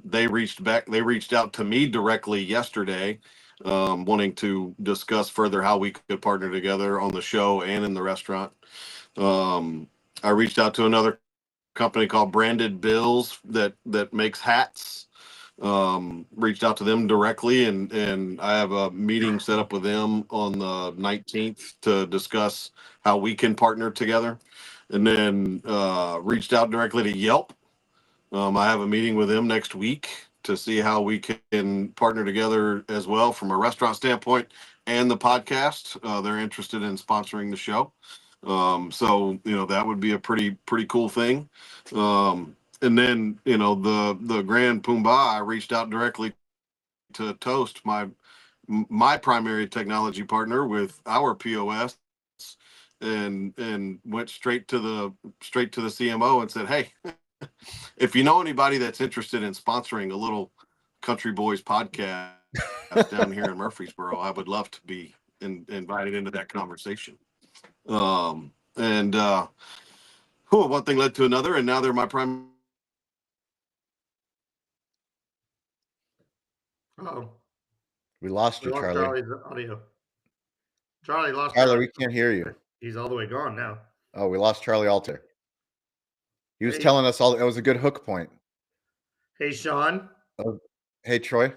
They reached out to me directly yesterday, wanting to discuss further how we could partner together on the show and in the restaurant. I reached out to another company called Branded Bills that makes hats. Reached out to them directly, and I have a meeting set up with them on the 19th to discuss how we can partner together. And then reached out directly to Yelp. I have a meeting with them next week to see how we can partner together as well from a restaurant standpoint and the podcast. They're interested in sponsoring the show. So that would be a pretty cool thing. And then, the Grand Pumbaa, I reached out directly to Toast, my primary technology partner with our POS, and went straight to the CMO and said, "Hey, if you know anybody that's interested in sponsoring a little Country Boys podcast down here in Murfreesboro, I would love to be invited into that conversation." One thing led to another, and now they're my prime. Oh, We lost you, Charlie. Charlie's audio. Charlie lost. Tyler, we can't hear you. He's all the way gone now. Oh, we lost Charlie Alter. He was Hey. telling us all. It was a good hook point. Hey, Sean. Oh, hey, Troy.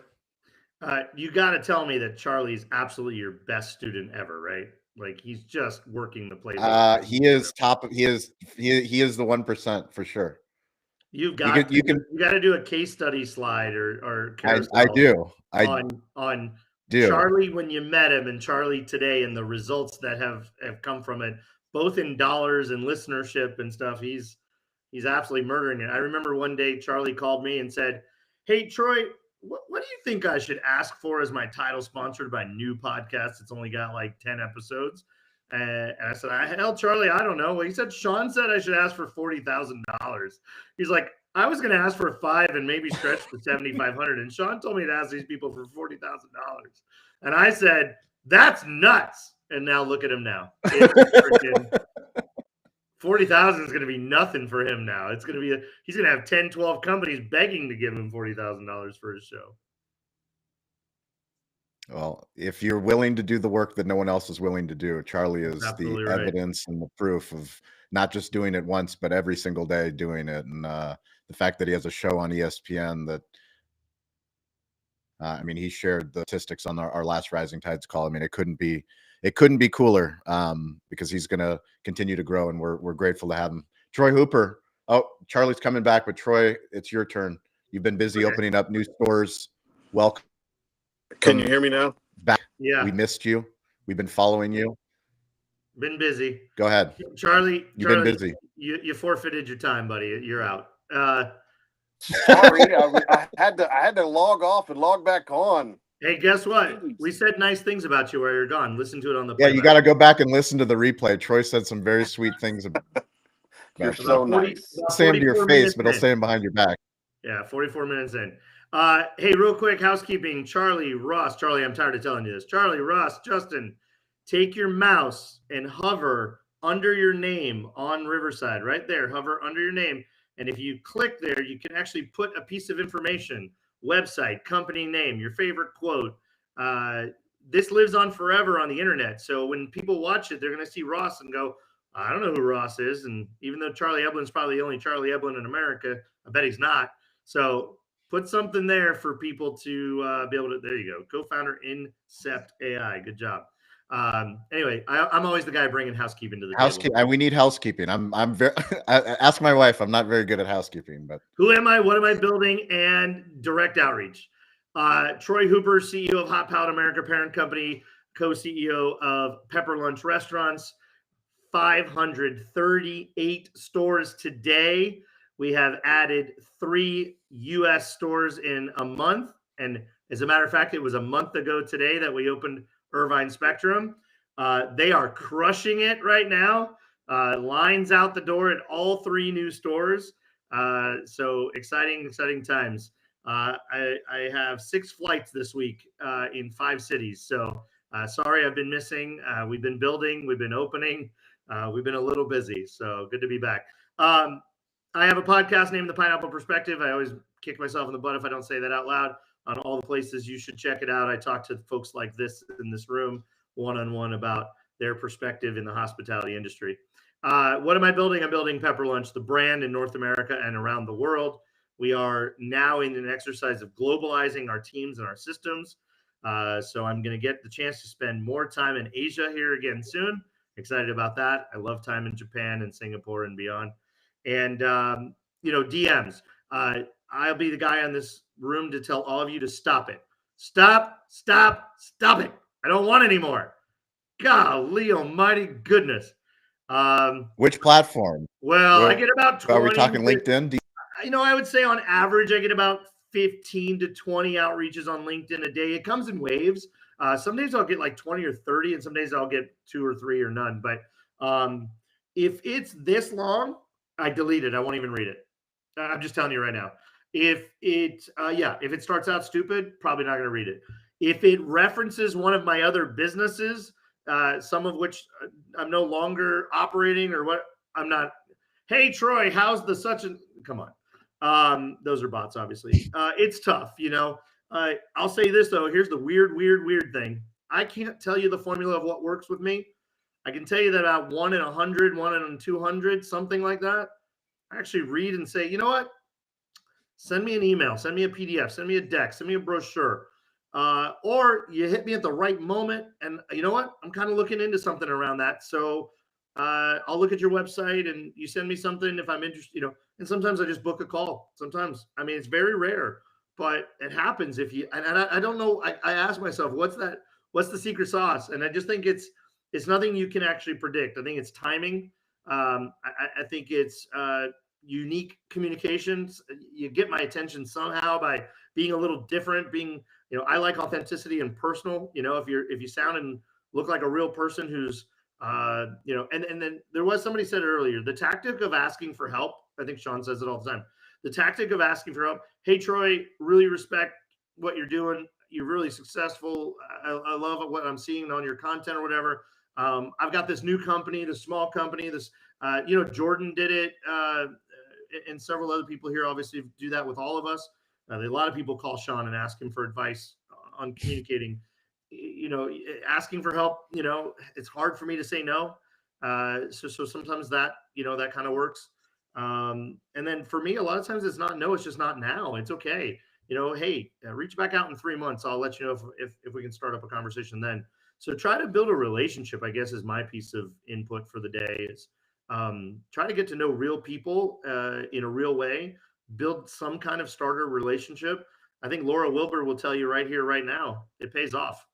You got to tell me that Charlie's absolutely your best student ever, right? Like he's just working the playbook. He is top. He is the 1% for sure. You got to do a case study slide or I do. on do. Charlie when you met him and Charlie today and the results that have come from it, both in dollars and listenership and stuff. He's absolutely murdering it. I remember one day Charlie called me and said, "Hey, Troy, what do you think I should ask for as my title sponsored by new podcast? It's only got like 10 episodes." And I said, "Hell, Charlie, I don't know." Well, he said, "Sean said I should ask for $40,000. He's like, "I was going to ask for 5 and maybe stretch to 7,500. And Sean told me to ask these people for $40,000. And I said, "That's nuts." And now look at him now. 40,000 is going to be nothing for him now. It's going to be he's going to have 10, 12 companies begging to give him $40,000 for his show. Well, if you're willing to do the work that no one else is willing to do, Charlie is Absolutely the right. evidence and the proof of not just doing it once, but every single day doing it. And the fact that he has a show on ESPN that, he shared the statistics on our last Rising Tides call. I mean, it couldn't be cooler because he's going to continue to grow, and we're grateful to have him. Troy Hooper. Oh, Charlie's coming back, but Troy, it's your turn. You've been busy opening up new stores. Welcome. Can you hear me now? Back. Yeah. We missed you. We've been following you. Been busy. Go ahead. Charlie, You've been busy. You forfeited your time, buddy. You're out. Sorry, I had to log off and log back on. Hey, guess what? We said nice things about you while you're gone. Listen to it on the Yeah, you got to go back and listen to the replay. Troy said some very sweet things about You're so nice. He'll say them to your face, but he'll say them behind your back. Yeah, 44 minutes in. Hey, real quick, housekeeping. Charlie, Ross. Charlie, I'm tired of telling you this. Charlie, Ross, Justin, take your mouse and hover under your name on Riverside. Right there. Hover under your name. And if you click there, you can actually put a piece of information, website, company name, your favorite quote. This lives on forever on the internet. So when people watch it, they're going to see Ross and go, "I don't know who Ross is." And even though Charlie Eblin's probably the only Charlie Eblin in America, I bet he's not. So put something there for people to be able to, there you go. Co-founder Incept AI. Good job. Anyway, I'm always the guy bringing housekeeping to the table. We need housekeeping. I'm very. Ask my wife. I'm not very good at housekeeping, but who am I? What am I building? And direct outreach. Troy Hooper, CEO of Hot Palate America parent company, co-CEO of Pepper Lunch Restaurants. 538 stores today. We have added 3 U.S. stores in a month, and as a matter of fact, it was a month ago today that we opened Irvine Spectrum. They are crushing it right now. Lines out the door at all 3 new stores. So exciting times. I have 6 flights this week in 5 cities. So sorry I've been missing. We've been building, we've been opening, we've been a little busy. So good to be back. I have a podcast named The Pineapple Perspective. I always kick myself in the butt if I don't say that out loud. On all the places you should check it out. I talk to folks like this in this room one-on-one about their perspective in the hospitality industry. What am I building? I'm building Pepper Lunch, the brand in North America and around the world. We are now in an exercise of globalizing our teams and our systems. So I'm going to get the chance to spend more time in Asia here again soon. Excited about that. I love time in Japan and Singapore and beyond. And, DMs. I'll be the guy on this room to tell all of you to stop it. Stop it. I don't want any more. Golly almighty goodness. Which platform? Well, I get about 20. Are we talking LinkedIn? I would say on average, I get about 15 to 20 outreaches on LinkedIn a day. It comes in waves. Some days I'll get like 20 or 30, and some days I'll get 2 or 3 or none. But if it's this long, I delete it. I won't even read it. I'm just telling you right now. If it starts out stupid, probably not going to read it. If it references one of my other businesses, some of which I'm no longer operating or what, I'm not. Hey, Troy, how's the such and come on. Those are bots, obviously. It's tough, I'll say this, though. Here's the weird thing. I can't tell you the formula of what works with me. I can tell you that about 1 in 100, 1 in 200, something like that. I actually read and say, you know what? Send me an email, send me a PDF, send me a deck, send me a brochure. Or you hit me at the right moment. And you know what? I'm kind of looking into something around that. So I'll look at your website and you send me something if I'm interested, and sometimes I just book a call. Sometimes, it's very rare, but it happens if you, and I don't know. I ask myself, what's the secret sauce? And I just think it's nothing you can actually predict. I think it's timing. I think it's unique communications. You get my attention somehow by being a little different, I like authenticity and personal, if you sound and look like a real person who's, and then there was somebody said earlier, the tactic of asking for help. I think Sean says it all the time. The tactic of asking for help. Hey, Troy, really respect what you're doing. You're really successful. I love what I'm seeing on your content or whatever. I've got this new company, this small company, Jordan did it. And several other people here obviously do that with all of us. A lot of people call Sean and ask him for advice on communicating, asking for help. It's hard for me to say no. So sometimes that kind of works. And then for me, a lot of times it's not no, it's just not now. It's okay. Hey, reach back out in 3 months. I'll let you know if we can start up a conversation then. So try to build a relationship, I guess, is my piece of input for the day is try to get to know real people in a real way, build some kind of starter relationship. I think Laura Wilbur will tell you right here, right now, it pays off.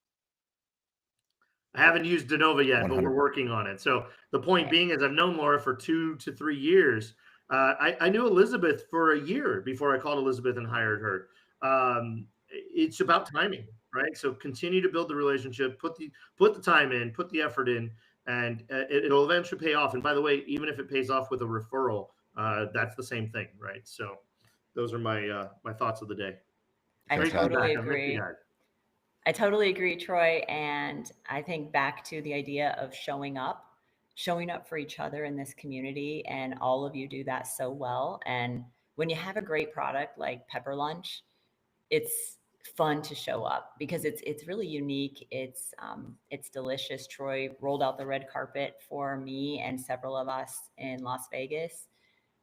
I haven't used DeNova yet, 100. But we're working on it. So the point being is I've known Laura for 2 to 3 years. I knew Elizabeth for a year before I called Elizabeth and hired her. It's about timing, right? So continue to build the relationship, put the time in, put the effort in, and it'll eventually pay off. And by the way, even if it pays off with a referral, that's the same thing, right? So those are my thoughts of the day. I totally agree. I totally agree, Troy. And I think back to the idea of showing up for each other in this community. And all of you do that so well. And when you have a great product like Pepper Lunch, it's fun to show up because it's really unique. It's delicious. Troy rolled out the red carpet for me and several of us in Las Vegas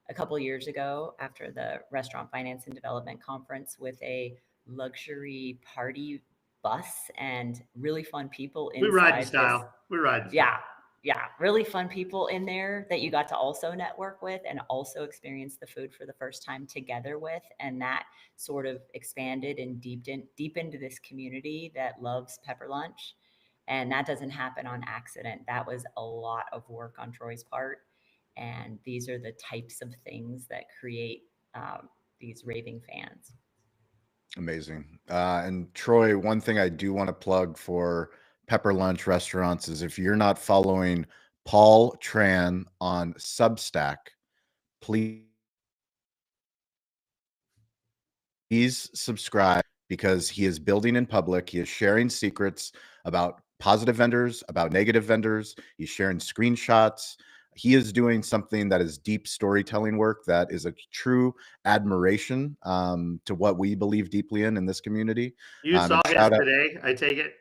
a couple years ago after the Restaurant Finance and Development Conference with a luxury party bus and really fun people We ride in inside style. this. We ride in style. Yeah, really fun people in there that you got to also network with and also experience the food for the first time together with. And that sort of expanded and deepened this community that loves Pepper Lunch. And that doesn't happen on accident. That was a lot of work on Troy's part. And these are the types of things that create these raving fans. Amazing. And Troy, one thing I do want to plug for Pepper Lunch restaurants is if you're not following Paul Tran on Substack, please subscribe, because he is building in public. He is sharing secrets about positive vendors, about negative vendors. He's sharing screenshots. He is doing something that is deep storytelling work that is a true admiration to what we believe deeply in this community. You saw his today, I take it?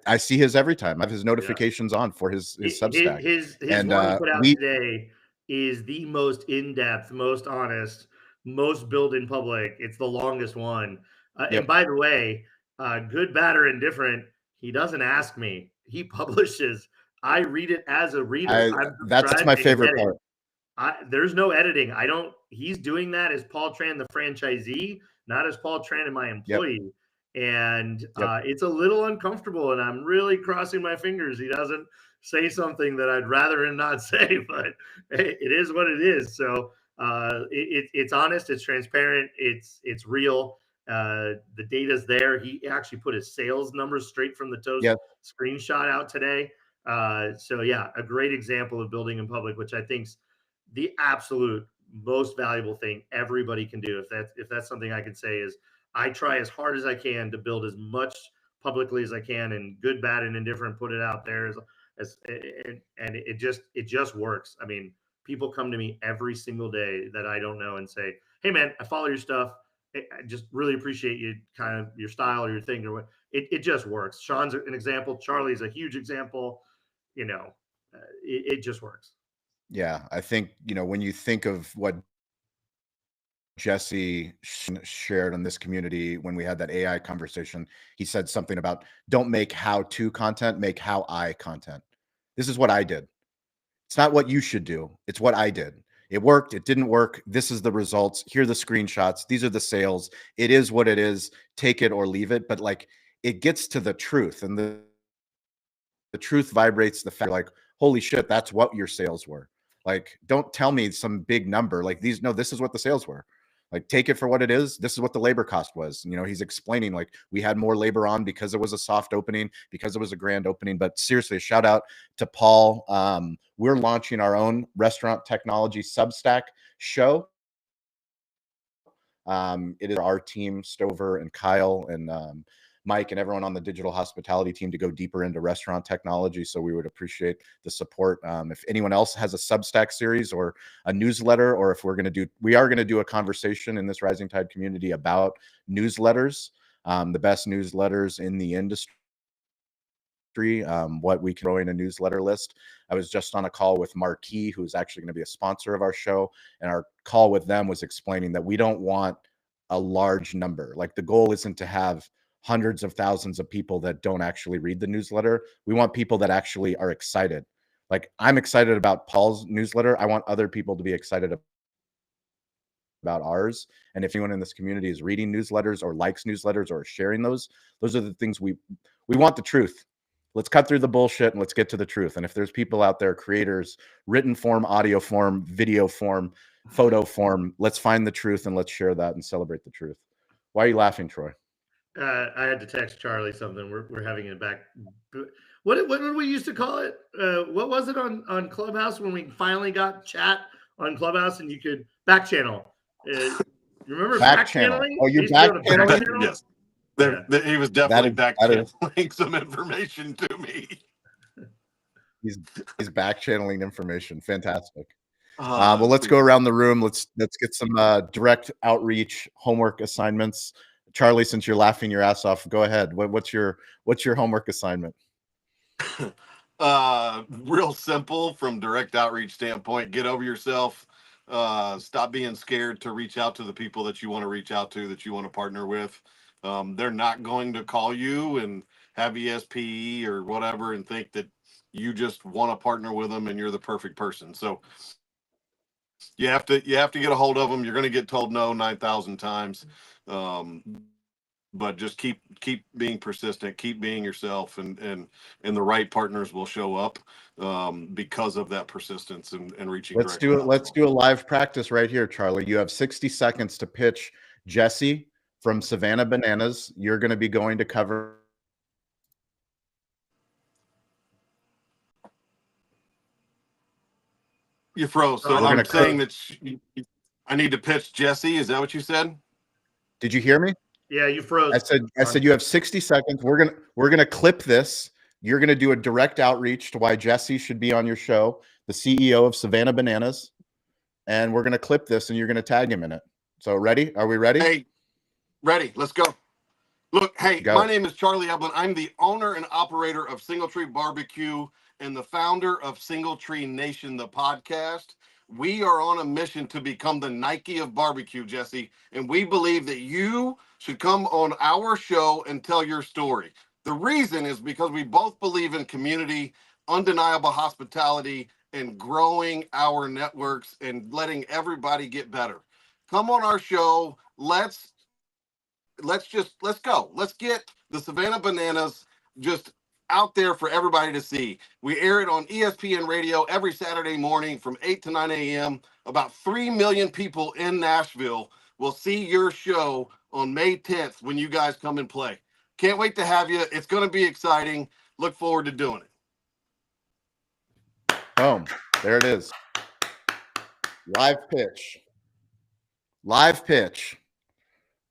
I see his every time. I have his notifications on for his Substack. His one he put out today is the most in-depth, most honest, most built in public. It's the longest one. And by the way, good, bad, or indifferent, he doesn't ask me. He publishes. I read it as a reader. That's my favorite part. There's no editing. He's doing that as Paul Tran, the franchisee, not as Paul Tran and my employee. And it's a little uncomfortable, and I'm really crossing my fingers he doesn't say something that I'd rather him not say, but it is what it is. So it's honest, it's transparent, it's real. The data's there. He actually put his sales numbers straight from the Toast screenshot out today. So yeah, a great example of building in public, which I think's the absolute most valuable thing everybody can do. If that's something I can say is I try as hard as I can to build as much publicly as I can, and good, bad, and indifferent, put it out there and it just works. I mean, people come to me every single day that I don't know and say, "Hey man, I follow your stuff. I just really appreciate you, kind of your style or your thing," or what. It just works. Sean's an example. Charlie's a huge example. It just works. Yeah, I think, when you think of what Jesse shared on this community when we had that AI conversation, he said something about don't make how-to content, make how-I content. This is what I did. It's not what you should do. It's what I did. It worked. It didn't work. This is the results. Here are the screenshots. These are the sales. It is what it is. Take it or leave it. But it gets to the truth, and the truth vibrates the fact, holy shit, that's what your sales were. Don't tell me some big number this is what the sales were. Take it for what it is. This is what the labor cost was. He's explaining we had more labor on because it was a soft opening, because it was a grand opening. But seriously, a shout out to Paul. We're launching our own restaurant technology Substack show. It is our team, Stover and Kyle and Mike and everyone on the digital hospitality team, to go deeper into restaurant technology. So we would appreciate the support. If anyone else has a Substack series or a newsletter, or if we are going to do a conversation in this Rising Tide community about newsletters, the best newsletters in the industry, what we can throw in a newsletter list. I was just on a call with Marquee, who's actually going to be a sponsor of our show. And our call with them was explaining that we don't want a large number. The goal isn't to have hundreds of thousands of people that don't actually read the newsletter. We want people that actually are excited. I'm excited about Paul's newsletter. I want other people to be excited about ours. And if anyone in this community is reading newsletters or likes newsletters or sharing those are the things we want. The truth. Let's cut through the bullshit and let's get to the truth. And if there's people out there, creators, written form, audio form, video form, photo form, let's find the truth and let's share that and celebrate the truth. Why are you laughing, Troy? I had to text Charlie something. We're having it back. What did we used to call it? What was it on Clubhouse when we finally got chat on Clubhouse and you could back channel? You remember back channeling? Oh, you back channeling? Yes. He was definitely back channeling some information to me. He's back channeling information. Fantastic. Well, let's go around the room. Let's get some direct outreach homework assignments. Charlie, since you're laughing your ass off, go ahead. What's your homework assignment? Real simple from direct outreach standpoint. Get over yourself. Stop being scared to reach out to the people that you want to reach out to, that you want to partner with. They're not going to call you and have ESP or whatever and think that you just want to partner with them and you're the perfect person. So you have to get a hold of them. You're going to get told no 9,000 times. But just keep being persistent, keep being yourself, and the right partners will show up because of that persistence and reaching. Let's do it. Let's do a live practice right here, Charlie. You have 60 seconds to pitch Jesse from Savannah Bananas. You're going to be going to cover. You froze. So I'm saying that I need to pitch Jesse. Is that what you said? Did you hear me? Yeah, you froze. I said you have 60 seconds. We're gonna clip this. You're gonna do a direct outreach to why Jesse should be on your show, the CEO of Savannah Bananas, and we're gonna clip this and you're gonna tag him in it. So ready? Are we ready? Hey, ready. Let's go. Look, hey, my name is Charlie Eblin. I'm the owner and operator of Single Tree Barbecue and the founder of Single Tree Nation, the podcast. We are on a mission to become the Nike of barbecue, Jesse, and we believe that you should come on our show and tell your story. The reason is because we both believe in community, undeniable hospitality, and growing our networks and letting everybody get better. Come on our show. Let's go. Let's get the Savannah Bananas just out there for everybody to see. We air it on ESPN radio every Saturday morning from 8 to 9 a.m. About 3 million people in Nashville will see your show on May 10th when you guys come and play. Can't wait to have you. It's going to be exciting. Look forward to doing it. Boom. There it is. Live pitch. Live pitch.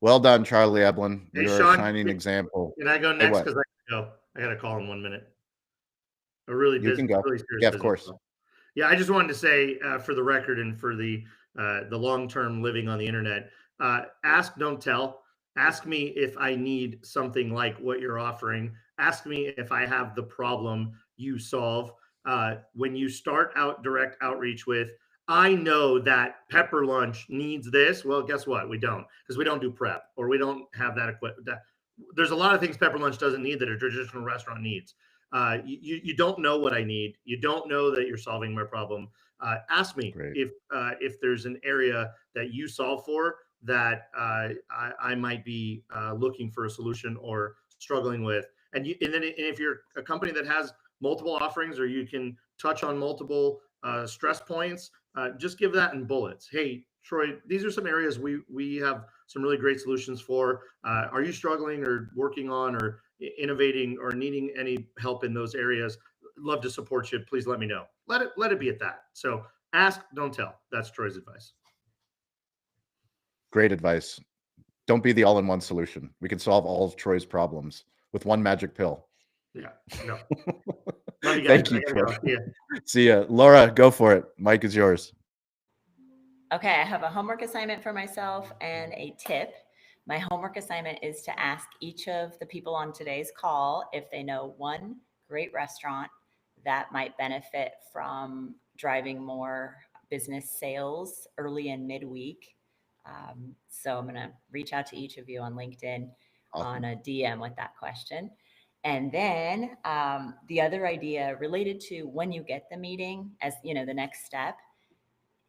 Well done, Charlie Eblin. Hey, You're Sean, a shining example. Can I go next? Because I can go. I got a call in 1 minute. A really busy, you can go. Really yeah, of course. Call. Yeah, I just wanted to say for the record and for the long-term living on the internet, ask, don't tell. Ask me if I need something like what you're offering. Ask me if I have the problem you solve. When you start out direct outreach with, I know that Pepper Lunch needs this. Well, guess what? We don't, because we don't do prep or we don't have that equipment. There's a lot of things Pepper Lunch doesn't need that a traditional restaurant needs. You don't know what I need. You don't know that you're solving my problem. Ask me if there's an area that you solve for that I might be looking for a solution or struggling with. And then if you're a company that has multiple offerings or you can touch on multiple stress points, just give that in bullets. Hey, Troy, these are some areas we have some really great solutions for. Are you struggling or working on or innovating or needing any help in those areas? Love to support you. Please let me know. Let it be at that. So ask, don't tell. That's Troy's advice. Great advice. Don't be the all-in-one solution. We can solve all of Troy's problems with one magic pill. Yeah. No. Love you guys. Thank you, Troy. See ya. Laura, go for it. Mike is yours. Okay, I have a homework assignment for myself and a tip. My homework assignment is to ask each of the people on today's call if they know one great restaurant that might benefit from driving more business sales early and midweek. So I'm going to reach out to each of you on LinkedIn on a DM with that question. And then the other idea related to when you get the meeting, as you know, the next step,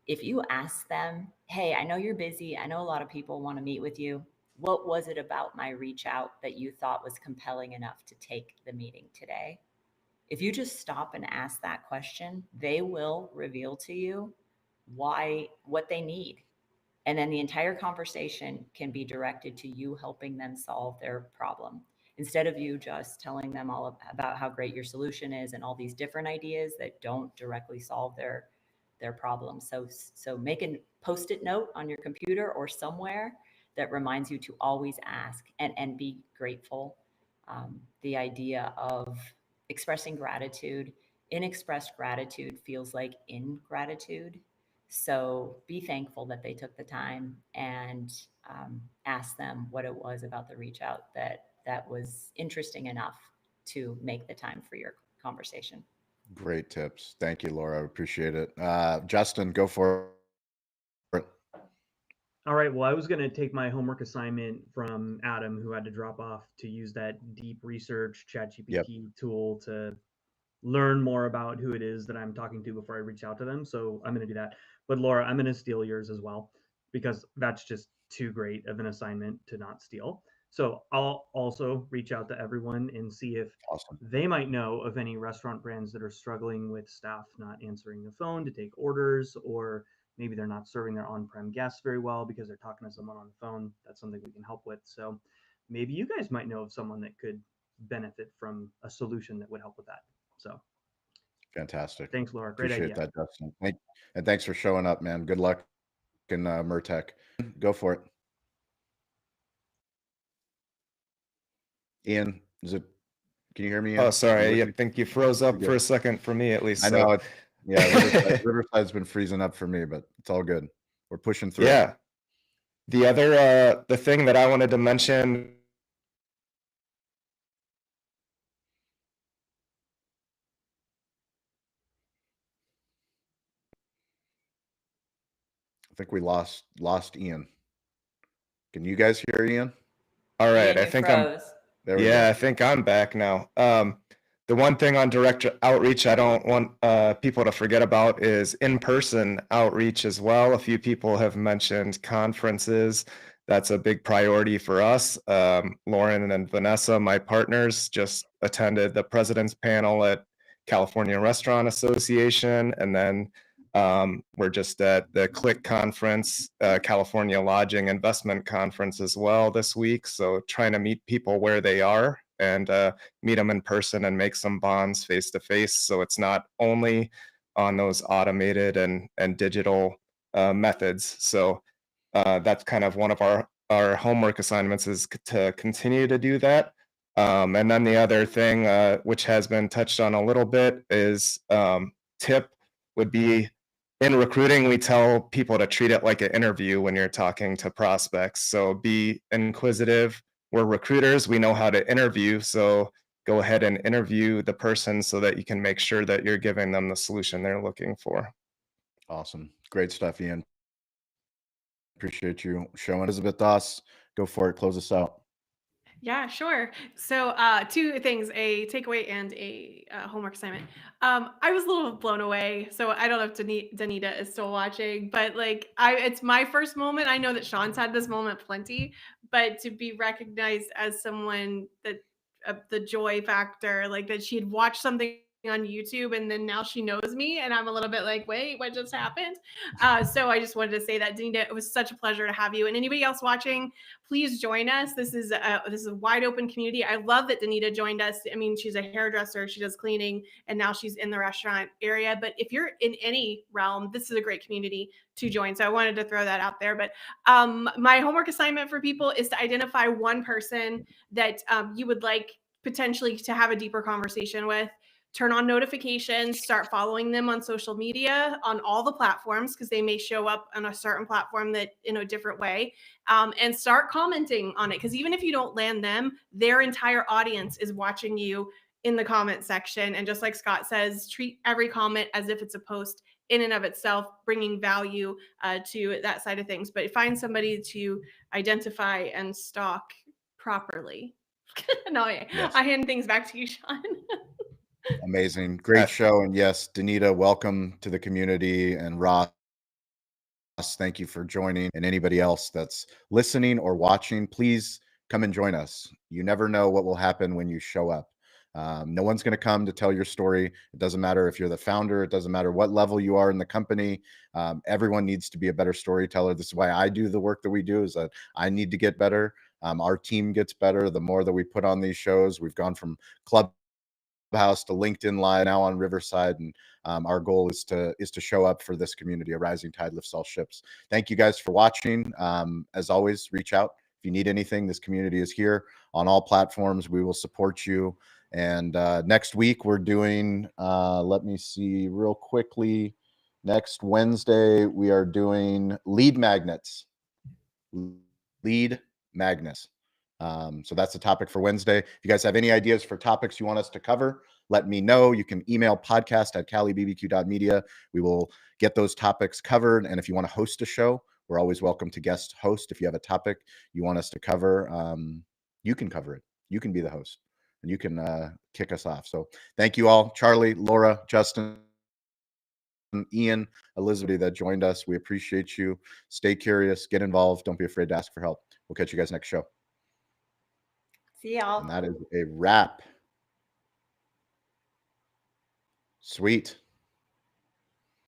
if you ask them, hey, I know you're busy. I know a lot of people want to meet with you. What was it about my reach out that you thought was compelling enough to take the meeting today? If you just stop and ask that question, they will reveal to you what they need. And then the entire conversation can be directed to you helping them solve their problem. Instead of you just telling them all about how great your solution is and all these different ideas that don't directly solve their problem. So make a Post-it note on your computer or somewhere that reminds you to always ask and be grateful. The idea of expressing gratitude, inexpressed gratitude feels like ingratitude. So be thankful that they took the time and ask them what it was about the reach out that was interesting enough to make the time for your conversation. Great tips. Thank you, Laura. I appreciate it. Justin, go for it. All right. Well, I was going to take my homework assignment from Adam, who had to drop off, to use that deep research ChatGPT tool to learn more about who it is that I'm talking to before I reach out to them. So I'm going to do that. But Laura, I'm going to steal yours as well, because that's just too great of an assignment to not steal. So I'll also reach out to everyone and see if they might know of any restaurant brands that are struggling with staff not answering the phone to take orders, or maybe they're not serving their on-prem guests very well because they're talking to someone on the phone. That's something we can help with. So maybe you guys might know of someone that could benefit from a solution that would help with that. So fantastic. Thanks, Laura. Great Appreciate idea. that, Justin. And thanks for showing up, man. Good luck in Mertech. Go for it. Ian, can you hear me? Ian? Oh, sorry. I think you froze up for a second for me, at least. I know. Yeah, Riverside's been freezing up for me, but it's all good. We're pushing through. Yeah. The other, the thing that I wanted to mention. I think we lost Ian. Can you guys hear Ian? All right. Ian, I you think froze. I think I'm back now. The one thing on direct outreach I don't want people to forget about is in-person outreach as well. A few people have mentioned conferences. That's a big priority for us. Lauren and Vanessa, my partners, just attended the President's Panel at California Restaurant Association, and then we're just at the CLIC conference, California Lodging Investment Conference as well this week. So trying to meet people where they are and meet them in person and make some bonds face to face. So it's not only on those automated and digital methods. So that's kind of one of our homework assignments, is to continue to do that. And then the other thing, which has been touched on a little bit, is tip would be, in recruiting, we tell people to treat it like an interview when you're talking to prospects. So be inquisitive. We're recruiters. We know how to interview. So go ahead and interview the person so that you can make sure that you're giving them the solution they're looking for. Awesome. Great stuff, Ian. Appreciate you showing. Elizabeth Doss, go for it. Close us out. Yeah, sure. So two things, a takeaway and a homework assignment. I was a little blown away. So I don't know if Danita is still watching, but like it's my first moment. I know that Sean's had this moment plenty, but to be recognized as someone that the joy factor, like that she had watched something on YouTube and then now she knows me, and I'm a little bit like, wait, what just happened? So I just wanted to say that, Danita, it was such a pleasure to have you. And anybody else watching, please join us. This is a wide open community. I love that Danita joined us. I mean, she's a hairdresser, she does cleaning, and now she's in the restaurant area. But if you're in any realm, this is a great community to join. So I wanted to throw that out there. But my homework assignment for people is to identify one person that you would like potentially to have a deeper conversation with. Turn on notifications, start following them on social media on all the platforms, because they may show up on a certain platform that in a different way, and start commenting on it. Because even if you don't land them, their entire audience is watching you in the comment section. And just like Scott says, treat every comment as if it's a post in and of itself, bringing value to that side of things. But find somebody to identify and stalk properly. No, yes. I hand things back to you, Sean. Amazing. Great show. And yes, Danita, welcome to the community. And Ross, thank you for joining. And anybody else that's listening or watching, please come and join us. You never know what will happen when you show up. No one's going to come to tell your story. It doesn't matter if you're the founder. It doesn't matter what level you are in the company. Everyone needs to be a better storyteller. This is why I do the work that we do, is that I need to get better. Our team gets better the more that we put on these shows. We've gone from Clubhouse to LinkedIn Live, now on Riverside, and our goal is to show up for this community. A rising tide lifts all ships. Thank you guys for watching. As always, reach out if you need anything. This community is here on all platforms. We will support you. And next week we're doing, let me see real quickly, next Wednesday we are doing lead magnets. So that's the topic for Wednesday. If you guys have any ideas for topics you want us to cover, let me know. You can email podcast@calibbq.media. We will get those topics covered. And if you want to host a show We're always welcome to guest host. If you have a topic you want us to cover, you can cover it. You can be the host, and you can kick us off. So thank you all, Charlie, Laura, Justin, Ian, Elizabeth, that joined us. We appreciate you. Stay curious, get involved. Don't be afraid to ask for help. We'll catch you guys next show. See y'all. And that is a wrap. Sweet.